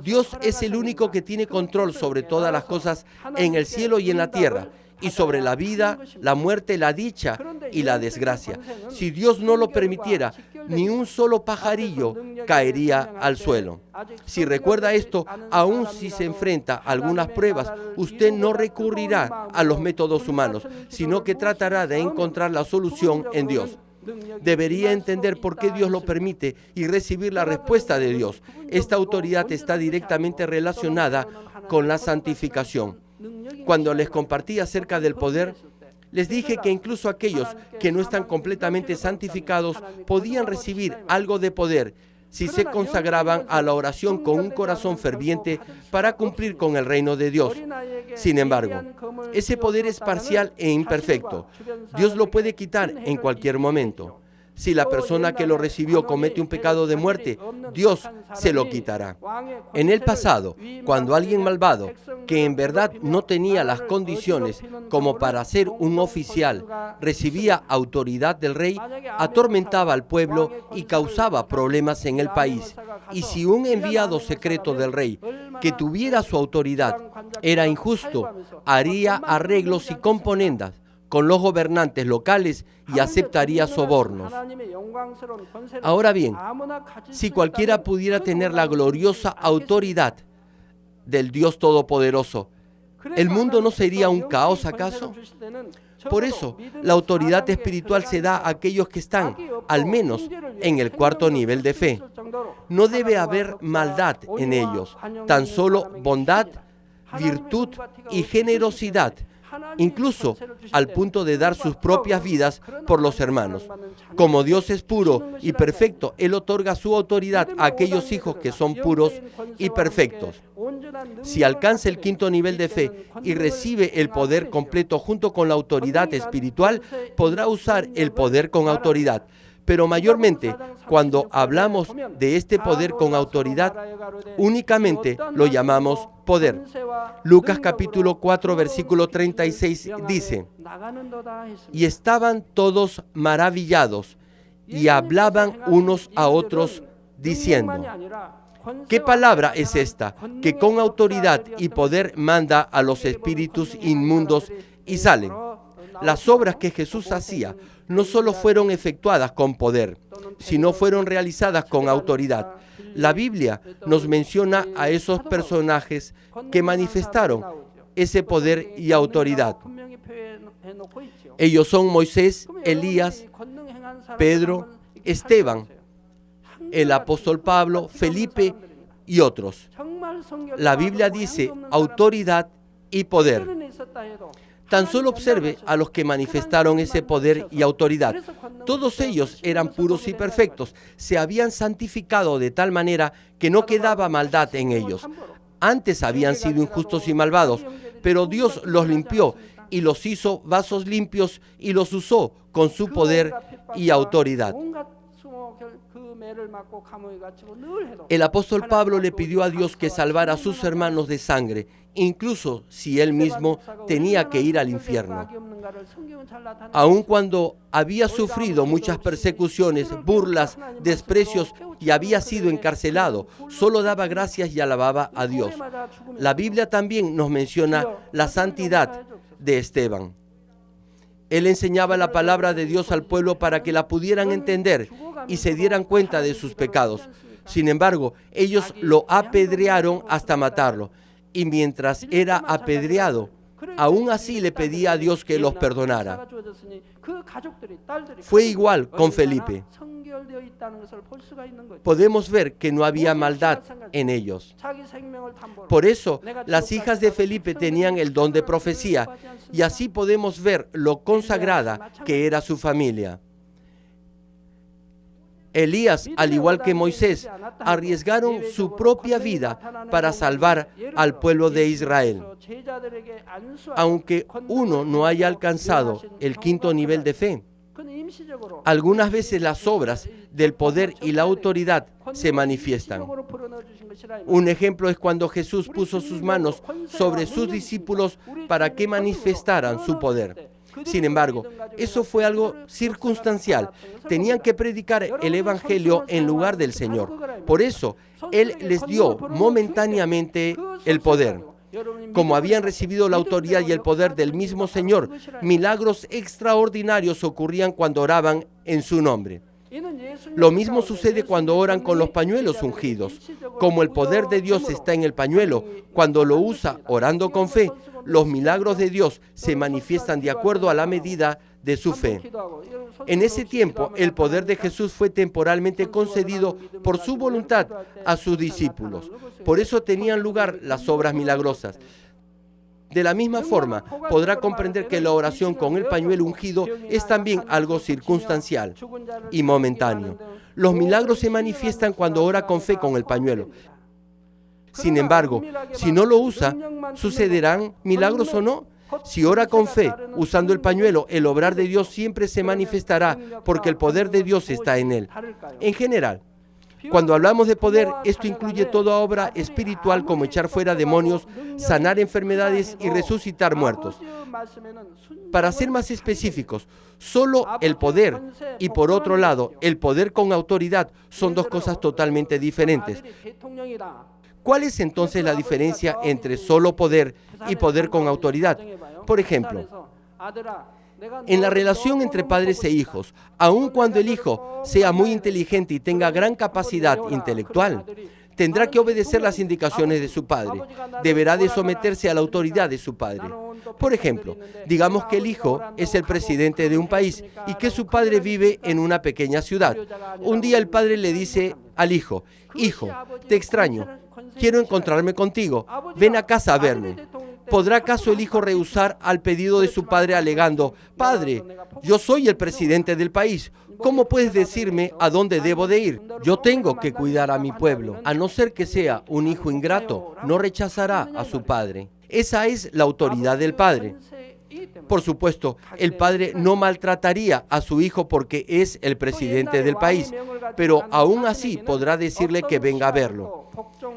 Dios es el único que tiene control sobre todas las cosas en el cielo y en la tierra, y sobre la vida, la muerte, la dicha y la desgracia. Si Dios no lo permitiera, ni un solo pajarillo caería al suelo. Si recuerda esto, aun si se enfrenta a algunas pruebas, usted no recurrirá a los métodos humanos, sino que tratará de encontrar la solución en Dios. Debería entender por qué Dios lo permite y recibir la respuesta de Dios. Esta autoridad está directamente relacionada con la santificación. Cuando les compartí acerca del poder, les dije que incluso aquellos que no están completamente santificados podían recibir algo de poder si se consagraban a la oración con un corazón ferviente para cumplir con el reino de Dios. Sin embargo, ese poder es parcial e imperfecto. Dios lo puede quitar en cualquier momento. Si la persona que lo recibió comete un pecado de muerte, Dios se lo quitará. En el pasado, cuando alguien malvado, que en verdad no tenía las condiciones como para ser un oficial, recibía autoridad del rey, atormentaba al pueblo y causaba problemas en el país. Y si un enviado secreto del rey, que tuviera su autoridad, era injusto, haría arreglos y componendas con los gobernantes locales y aceptaría sobornos. Ahora bien, si cualquiera pudiera tener la gloriosa autoridad del Dios Todopoderoso, ¿el mundo no sería un caos acaso? Por eso, la autoridad espiritual se da a aquellos que están, al menos, en el cuarto nivel de fe. No debe haber maldad en ellos, tan solo bondad, virtud y generosidad, incluso al punto de dar sus propias vidas por los hermanos. Como Dios es puro y perfecto, Él otorga su autoridad a aquellos hijos que son puros y perfectos. Si alcanza el quinto nivel de fe y recibe el poder completo junto con la autoridad espiritual, podrá usar el poder con autoridad. Pero mayormente, cuando hablamos de este poder con autoridad, únicamente lo llamamos poder. Lucas capítulo 4, versículo 36 dice: y estaban todos maravillados y hablaban unos a otros diciendo: ¿qué palabra es esta que con autoridad y poder manda a los espíritus inmundos y salen? Las obras que Jesús hacía no solo fueron efectuadas con poder, sino fueron realizadas con autoridad. La Biblia nos menciona a esos personajes que manifestaron ese poder y autoridad. Ellos son Moisés, Elías, Pedro, Esteban, el apóstol Pablo, Felipe y otros. La Biblia dice autoridad y poder. Tan solo observe a los que manifestaron ese poder y autoridad. Todos ellos eran puros y perfectos. Se habían santificado de tal manera que no quedaba maldad en ellos. Antes habían sido injustos y malvados, pero Dios los limpió y los hizo vasos limpios y los usó con su poder y autoridad. El apóstol Pablo le pidió a Dios que salvara a sus hermanos de sangre, incluso si él mismo tenía que ir al infierno. Aun cuando había sufrido muchas persecuciones, burlas, desprecios y había sido encarcelado, solo daba gracias y alababa a Dios. La Biblia también nos menciona la santidad de Esteban. Él enseñaba la palabra de Dios al pueblo para que la pudieran entender y se dieran cuenta de sus pecados. Sin embargo, ellos lo apedrearon hasta matarlo. Y mientras era apedreado, aún así le pedía a Dios que los perdonara. Fue igual con Felipe. Podemos ver que no había maldad en ellos. Por eso, las hijas de Felipe tenían el don de profecía, y así podemos ver lo consagrada que era su familia. Elías, al igual que Moisés, arriesgaron su propia vida para salvar al pueblo de Israel. Aunque uno no haya alcanzado el quinto nivel de fe, algunas veces las obras del poder y la autoridad se manifiestan. Un ejemplo es cuando Jesús puso sus manos sobre sus discípulos para que manifestaran su poder. Sin embargo, eso fue algo circunstancial. Tenían que predicar el Evangelio en lugar del Señor. Por eso, Él les dio momentáneamente el poder. Como habían recibido la autoridad y el poder del mismo Señor, milagros extraordinarios ocurrían cuando oraban en su nombre. Lo mismo sucede cuando oran con los pañuelos ungidos. Como el poder de Dios está en el pañuelo, cuando lo usa orando con fe, los milagros de Dios se manifiestan de acuerdo a la medida de su fe. En ese tiempo, el poder de Jesús fue temporalmente concedido por su voluntad a sus discípulos. Por eso tenían lugar las obras milagrosas. De la misma forma, podrá comprender que la oración con el pañuelo ungido es también algo circunstancial y momentáneo. Los milagros se manifiestan cuando ora con fe con el pañuelo. Sin embargo, si no lo usa, ¿sucederán milagros o no? Si ora con fe, usando el pañuelo, el obrar de Dios siempre se manifestará porque el poder de Dios está en él. En general, cuando hablamos de poder, esto incluye toda obra espiritual como echar fuera demonios, sanar enfermedades y resucitar muertos. Para ser más específicos, solo el poder y por otro lado, el poder con autoridad son dos cosas totalmente diferentes. ¿Cuál es entonces la diferencia entre solo poder y poder con autoridad? Por ejemplo, En la relación entre padres e hijos, aun cuando el hijo sea muy inteligente y tenga gran capacidad intelectual, tendrá que obedecer las indicaciones de su padre. Deberá de someterse a la autoridad de su padre. Por ejemplo, digamos que el hijo es el presidente de un país y que su padre vive en una pequeña ciudad. Un día el padre le dice al hijo: hijo, te extraño, quiero encontrarme contigo, ven a casa a verme. ¿Podrá acaso el hijo rehusar al pedido de su padre alegando: padre, yo soy el presidente del país, ¿cómo puedes decirme a dónde debo de ir? Yo tengo que cuidar a mi pueblo. A no ser que sea un hijo ingrato, no rechazará a su padre. Esa es la autoridad del padre. Por supuesto, el padre no maltrataría a su hijo porque es el presidente del país, pero aún así podrá decirle que venga a verlo.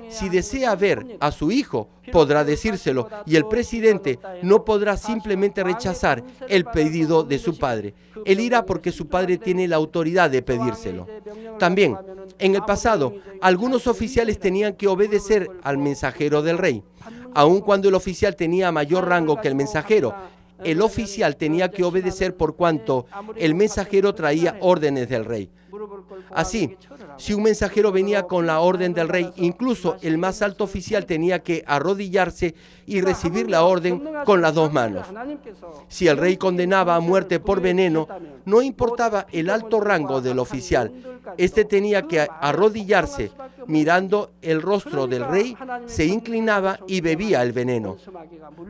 Si desea ver a su hijo, podrá decírselo, y el presidente no podrá simplemente rechazar el pedido de su padre. Él irá porque su padre tiene la autoridad de pedírselo. También, en el pasado, algunos oficiales tenían que obedecer al mensajero del rey. Aun cuando el oficial tenía mayor rango que el mensajero, el oficial tenía que obedecer por cuanto el mensajero traía órdenes del rey. Así, si un mensajero venía con la orden del rey, incluso el más alto oficial tenía que arrodillarse y recibir la orden con las dos manos. Si el rey condenaba a muerte por veneno, no importaba el alto rango del oficial, este tenía que arrodillarse, mirando el rostro del rey, se inclinaba y bebía el veneno.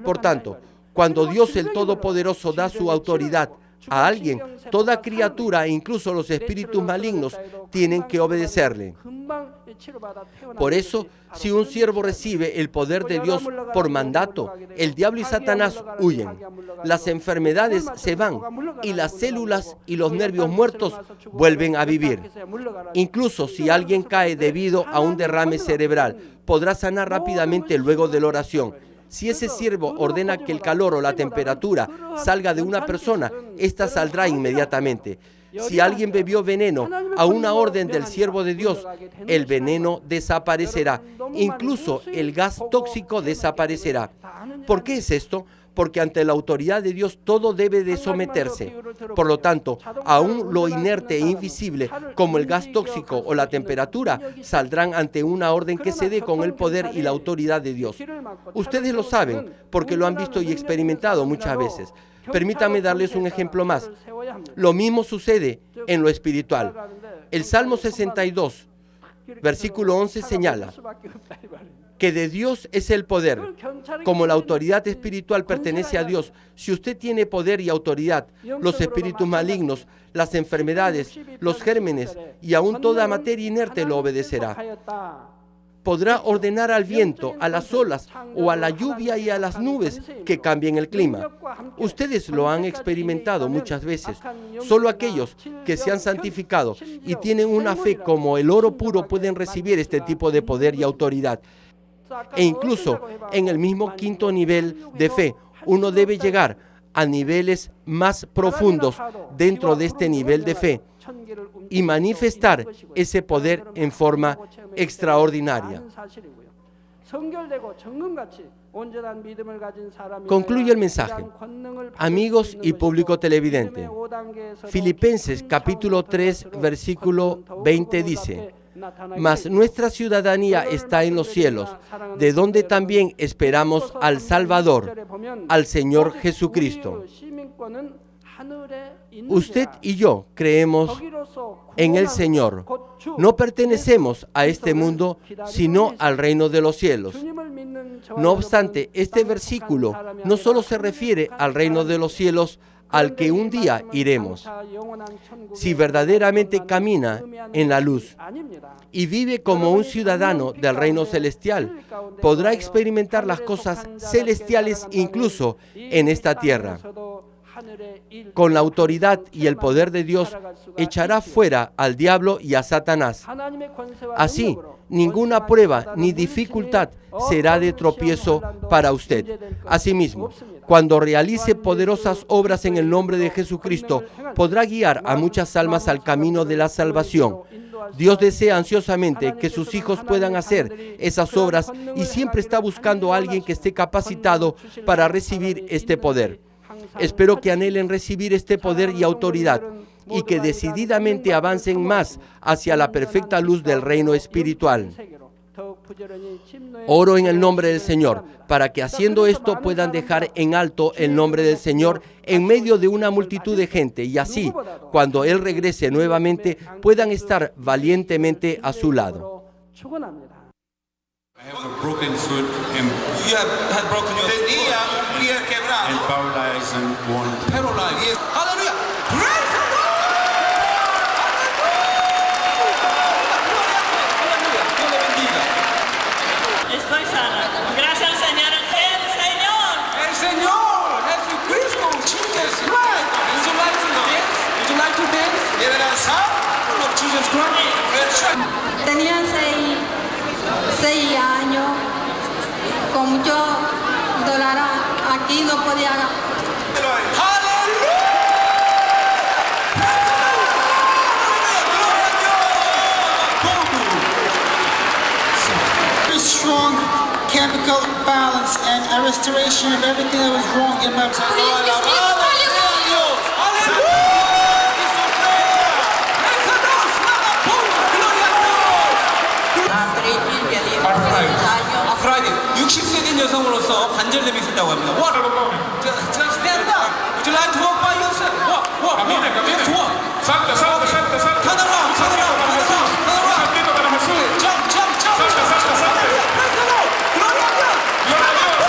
Por tanto, cuando Dios el Todopoderoso da su autoridad a alguien, toda criatura, incluso los espíritus malignos, tienen que obedecerle. Por eso, si un siervo recibe el poder de Dios por mandato, el diablo y Satanás huyen. Las enfermedades se van y las células y los nervios muertos vuelven a vivir. Incluso si alguien cae debido a un derrame cerebral, podrá sanar rápidamente luego de la oración. Si ese siervo ordena que el calor o la temperatura salga de una persona, ésta saldrá inmediatamente. Si alguien bebió veneno a una orden del siervo de Dios, el veneno desaparecerá. Incluso el gas tóxico desaparecerá. ¿Por qué es esto? Porque ante la autoridad de Dios todo debe de someterse. Por lo tanto, aún lo inerte e invisible, como el gas tóxico o la temperatura, saldrán ante una orden que se dé con el poder y la autoridad de Dios. Ustedes lo saben, porque lo han visto y experimentado muchas veces. Permítanme darles un ejemplo más. Lo mismo sucede en lo espiritual. El Salmo 62, versículo 11 señala que de Dios es el poder. Como la autoridad espiritual pertenece a Dios, si usted tiene poder y autoridad, los espíritus malignos, las enfermedades, los gérmenes y aún toda materia inerte lo obedecerá. Podrá ordenar al viento, a las olas o a la lluvia y a las nubes que cambien el clima. Ustedes lo han experimentado muchas veces. Solo aquellos que se han santificado y tienen una fe como el oro puro pueden recibir este tipo de poder y autoridad. E incluso en el mismo quinto nivel de fe, uno debe llegar a niveles más profundos dentro de este nivel de fe y manifestar ese poder en forma extraordinaria. Concluye el mensaje. Amigos y público televidente, Filipenses capítulo 3, versículo 20 dice: mas nuestra ciudadanía está en los cielos, de donde también esperamos al Salvador, al Señor Jesucristo. Usted y yo creemos en el Señor. No pertenecemos a este mundo, sino al reino de los cielos. No obstante, este versículo no solo se refiere al reino de los cielos, al que un día iremos. Si verdaderamente camina en la luz y vive como un ciudadano del reino celestial, podrá experimentar las cosas celestiales incluso en esta tierra. Con la autoridad y el poder de Dios, echará fuera al diablo y a Satanás. Así, ninguna prueba ni dificultad será de tropiezo para usted. Asimismo, cuando realice poderosas obras en el nombre de Jesucristo, podrá guiar a muchas almas al camino de la salvación. Dios desea ansiosamente que sus hijos puedan hacer esas obras y siempre está buscando a alguien que esté capacitado para recibir este poder. Espero que anhelen recibir este poder y autoridad y que decididamente avancen más hacia la perfecta luz del reino espiritual. Oro en el nombre del Señor, para que haciendo esto puedan dejar en alto el nombre del Señor en medio de una multitud de gente y así, cuando Él regrese nuevamente, puedan estar valientemente a su lado. I have a broken foot and You have had broken your tenía un pie quebrado. paralyzed and one. Paralyzed. Yes. Aleluya. Praise the Lord. Aleluya. Dios le bendiga. Estoy sana. Gracias al Señor. El Señor. El Señor Jesucristo, Jesus Christ. Would you like to dance? Would you like to dance? ¿Quiere danzar? Lord Jesus Christ. Tenía 6 años, con mucho dolor aquí, no podía. Strong chemical balance and a restoration of everything that was wrong in my body. 아프라이드 60세 된 여성으로서 관절염이 있었다고 합니다. What? Just stand up. Would you like to walk by yourself? Walk. Just walk. Salta. Turn around. Jump. Praise the Lord. Gloria a Dios.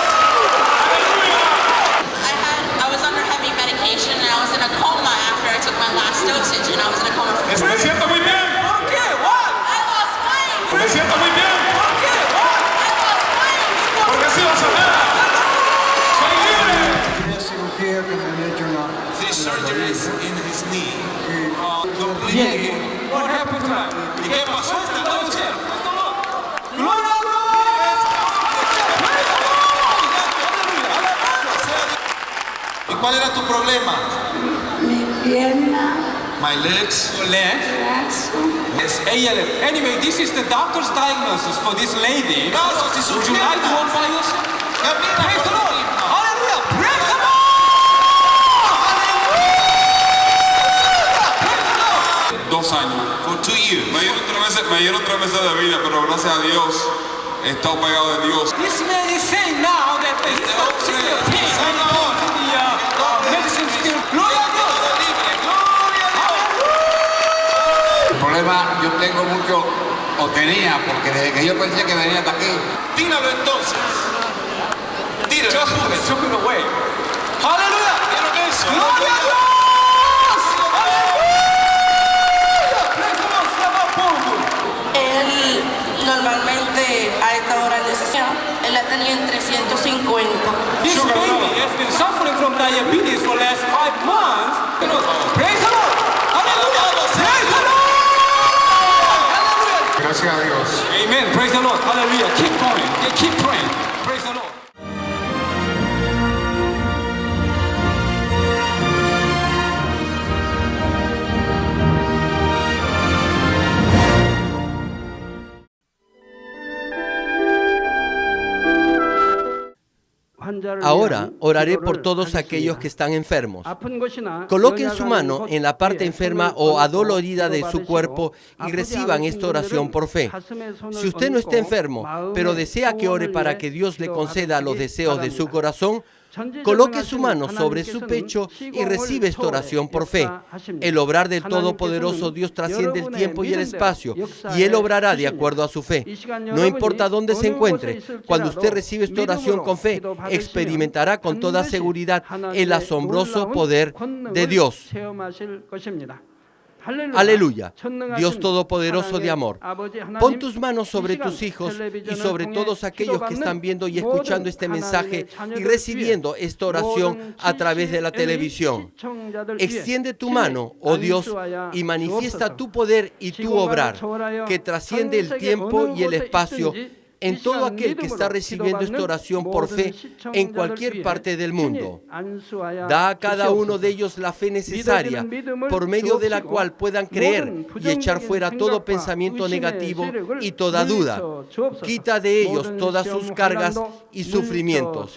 I was under heavy medication and I was in a coma after I took my last dosage and I was in a coma for Me siento muy bien. ¿Por qué? What? I lost weight. Me siento muy bien. ¿Por qué? What? I lost weight. Porque he sido sanada. Soy libre. These surgeries in his knee. Completely. What happened to him? ¿Y qué pasó esta noche? Gloria a Dios. Praise the Lord. ¿Y cuál era tu problema? Mi pierna, My legs. Your legs? brazo. Yes, ALS. Anyway, this is the doctor's diagnosis for this lady. Would you like to walk by yourself? Praise the Lord. Hallelujah. Praise the Lord. Praise the Lord. 2 años. For 2 years. Me dieron 3 meses de vida, pero gracias a Dios he estado pegado de Dios. This man is saying now that he's not seeing the pain. The medicine still. Gloria a Dios. El problema yo tengo mucho, o tenía, porque desde que yo pensé que venía hasta aquí. Tíralo entonces. Tíralo. Just took it away. Aleluya. Gloria a Dios. Él normalmente a esta hora necesita, él la tenía en 350. This baby has been suffering from diabetes for the last 5 months. Praise the Lord. Hallelujah. Praise the Lord. Hallelujah. Gracias a Dios. Amen. Praise the Lord. Hallelujah. Keep going. Keep praying. Praise the Lord. Ahora oraré por todos aquellos que están enfermos. Coloquen su mano en la parte enferma o adolorida de su cuerpo y reciban esta oración por fe. Si usted no está enfermo, pero desea que ore para que Dios le conceda los deseos de su corazón, coloque su mano sobre su pecho y recibe esta oración por fe. El obrar del Todopoderoso Dios trasciende el tiempo y el espacio, y Él obrará de acuerdo a su fe. No importa dónde se encuentre, cuando usted recibe esta oración con fe, experimentará con toda seguridad el asombroso poder de Dios. Aleluya, Dios Todopoderoso de amor. Pon tus manos sobre tus hijos y sobre todos aquellos que están viendo y escuchando este mensaje y recibiendo esta oración a través de la televisión. Extiende tu mano, oh Dios, y manifiesta tu poder y tu obrar, que trasciende el tiempo y el espacio, en todo aquel que está recibiendo esta oración por fe en cualquier parte del mundo. Da a cada uno de ellos la fe necesaria, por medio de la cual puedan creer y echar fuera todo pensamiento negativo y toda duda. Quita de ellos todas sus cargas y sufrimientos.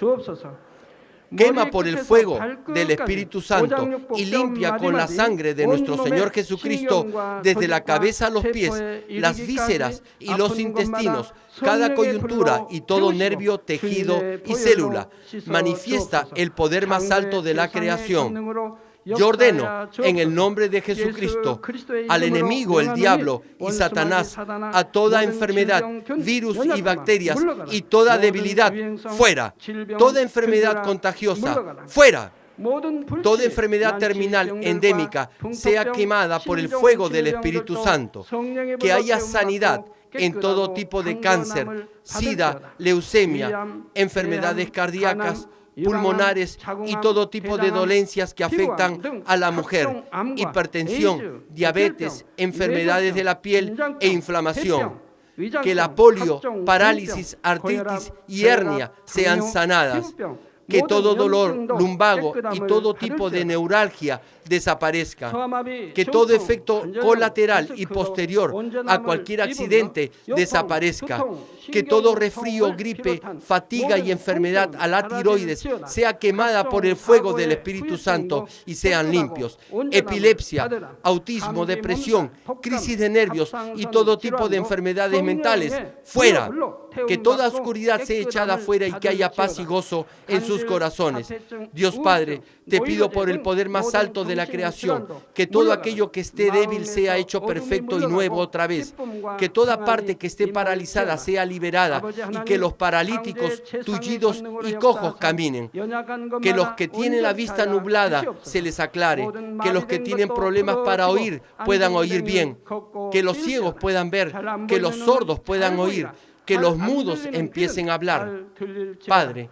Quema por el fuego del Espíritu Santo y limpia con la sangre de nuestro Señor Jesucristo desde la cabeza a los pies, las vísceras y los intestinos, cada coyuntura y todo nervio, tejido y célula. Manifiesta el poder más alto de la creación. Yo ordeno en el nombre de Jesucristo al enemigo, el diablo y Satanás, a toda enfermedad, virus y bacterias y toda debilidad, fuera. Toda enfermedad contagiosa, fuera. Toda enfermedad terminal endémica sea quemada por el fuego del Espíritu Santo. Que haya sanidad en todo tipo de cáncer, sida, leucemia, enfermedades cardíacas, pulmonares y todo tipo de dolencias que afectan a la mujer, hipertensión, diabetes, enfermedades de la piel e inflamación. Que la polio, parálisis, artritis y hernia sean sanadas. Que todo dolor lumbago y todo tipo de neuralgia desaparezca. Que todo efecto colateral y posterior a cualquier accidente desaparezca. Que todo resfrío, gripe, fatiga y enfermedad a la tiroides sea quemada por el fuego del Espíritu Santo y sean limpios. Epilepsia, autismo, depresión, crisis de nervios y todo tipo de enfermedades mentales, fuera. Que toda oscuridad sea echada fuera y que haya paz y gozo en sus corazones. Dios Padre, te pido por el poder más alto de la creación, que todo aquello que esté débil sea hecho perfecto y nuevo otra vez. Que toda parte que esté paralizada sea liberada y que los paralíticos, tullidos y cojos caminen. Que los que tienen la vista nublada se les aclare. Que los que tienen problemas para oír puedan oír bien. Que los ciegos puedan ver. Que los sordos puedan oír. Que los mudos empiecen a hablar. Padre,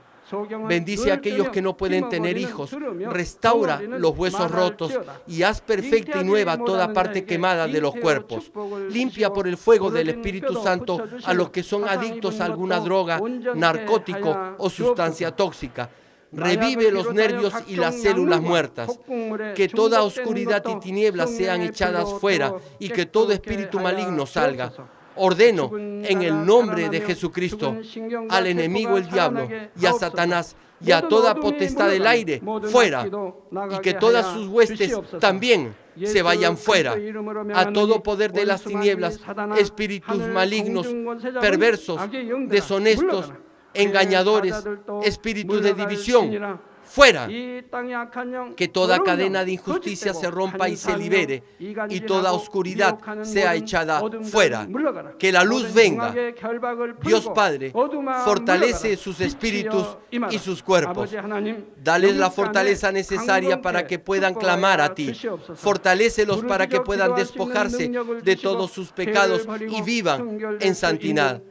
bendice a aquellos que no pueden tener hijos, restaura los huesos rotos y haz perfecta y nueva toda parte quemada de los cuerpos. Limpia por el fuego del Espíritu Santo a los que son adictos a alguna droga, narcótico o sustancia tóxica. Revive los nervios y las células muertas. Que toda oscuridad y tinieblas sean echadas fuera y que todo espíritu maligno salga. Ordeno en el nombre de Jesucristo al enemigo, el diablo, y a Satanás y a toda potestad del aire fuera, y que todas sus huestes también se vayan fuera. A todo poder de las tinieblas, espíritus malignos, perversos, deshonestos, engañadores, espíritus de división, fuera. Que toda cadena de injusticia se rompa y se libere, y toda oscuridad sea echada fuera. Que la luz venga. Dios Padre, fortalece sus espíritus y sus cuerpos. Dales la fortaleza necesaria para que puedan clamar a ti. Fortalécelos para que puedan despojarse de todos sus pecados y vivan en santidad.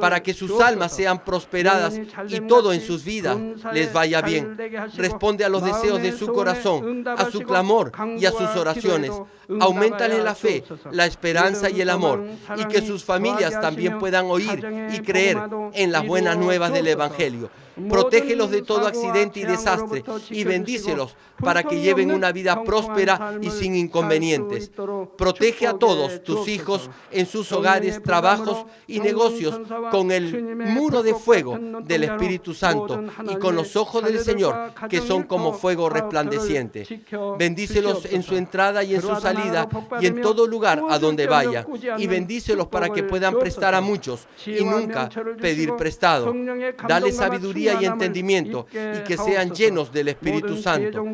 Para que sus almas sean prosperadas y todo en sus vidas les vaya bien. Responde a los deseos de su corazón, a su clamor y a sus oraciones. Auméntale la fe, la esperanza y el amor, y que sus familias también puedan oír y creer en las buenas nuevas del Evangelio. Protégelos de todo accidente y desastre y bendícelos para que lleven una vida próspera y sin inconvenientes. Protege a todos tus hijos en sus hogares, trabajos y negocios con el muro de fuego del Espíritu Santo y con los ojos del Señor que son como fuego resplandeciente. Bendícelos en su entrada y en su salida y en todo lugar a donde vaya, y bendícelos para que puedan prestar a muchos y nunca pedir prestado. Dale sabiduría y entendimiento y que sean llenos del Espíritu Santo.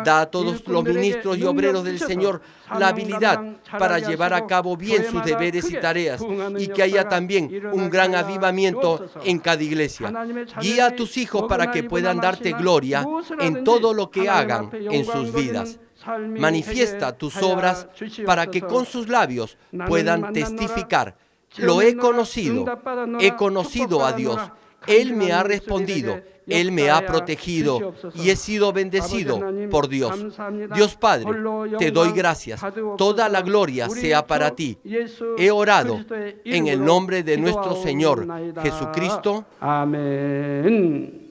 Da a todos los ministros y obreros del Señor la habilidad para llevar a cabo bien sus deberes y tareas, y que haya también un gran avivamiento en cada iglesia. Guía a tus hijos para que puedan darte gloria en todo lo que hagan en sus vidas. Manifiesta tus obras para que con sus labios puedan testificar. Lo he conocido a Dios. Él me ha respondido, Él me ha protegido y he sido bendecido por Dios. Dios Padre, te doy gracias. Toda la gloria sea para ti. He orado en el nombre de nuestro Señor Jesucristo. Amén.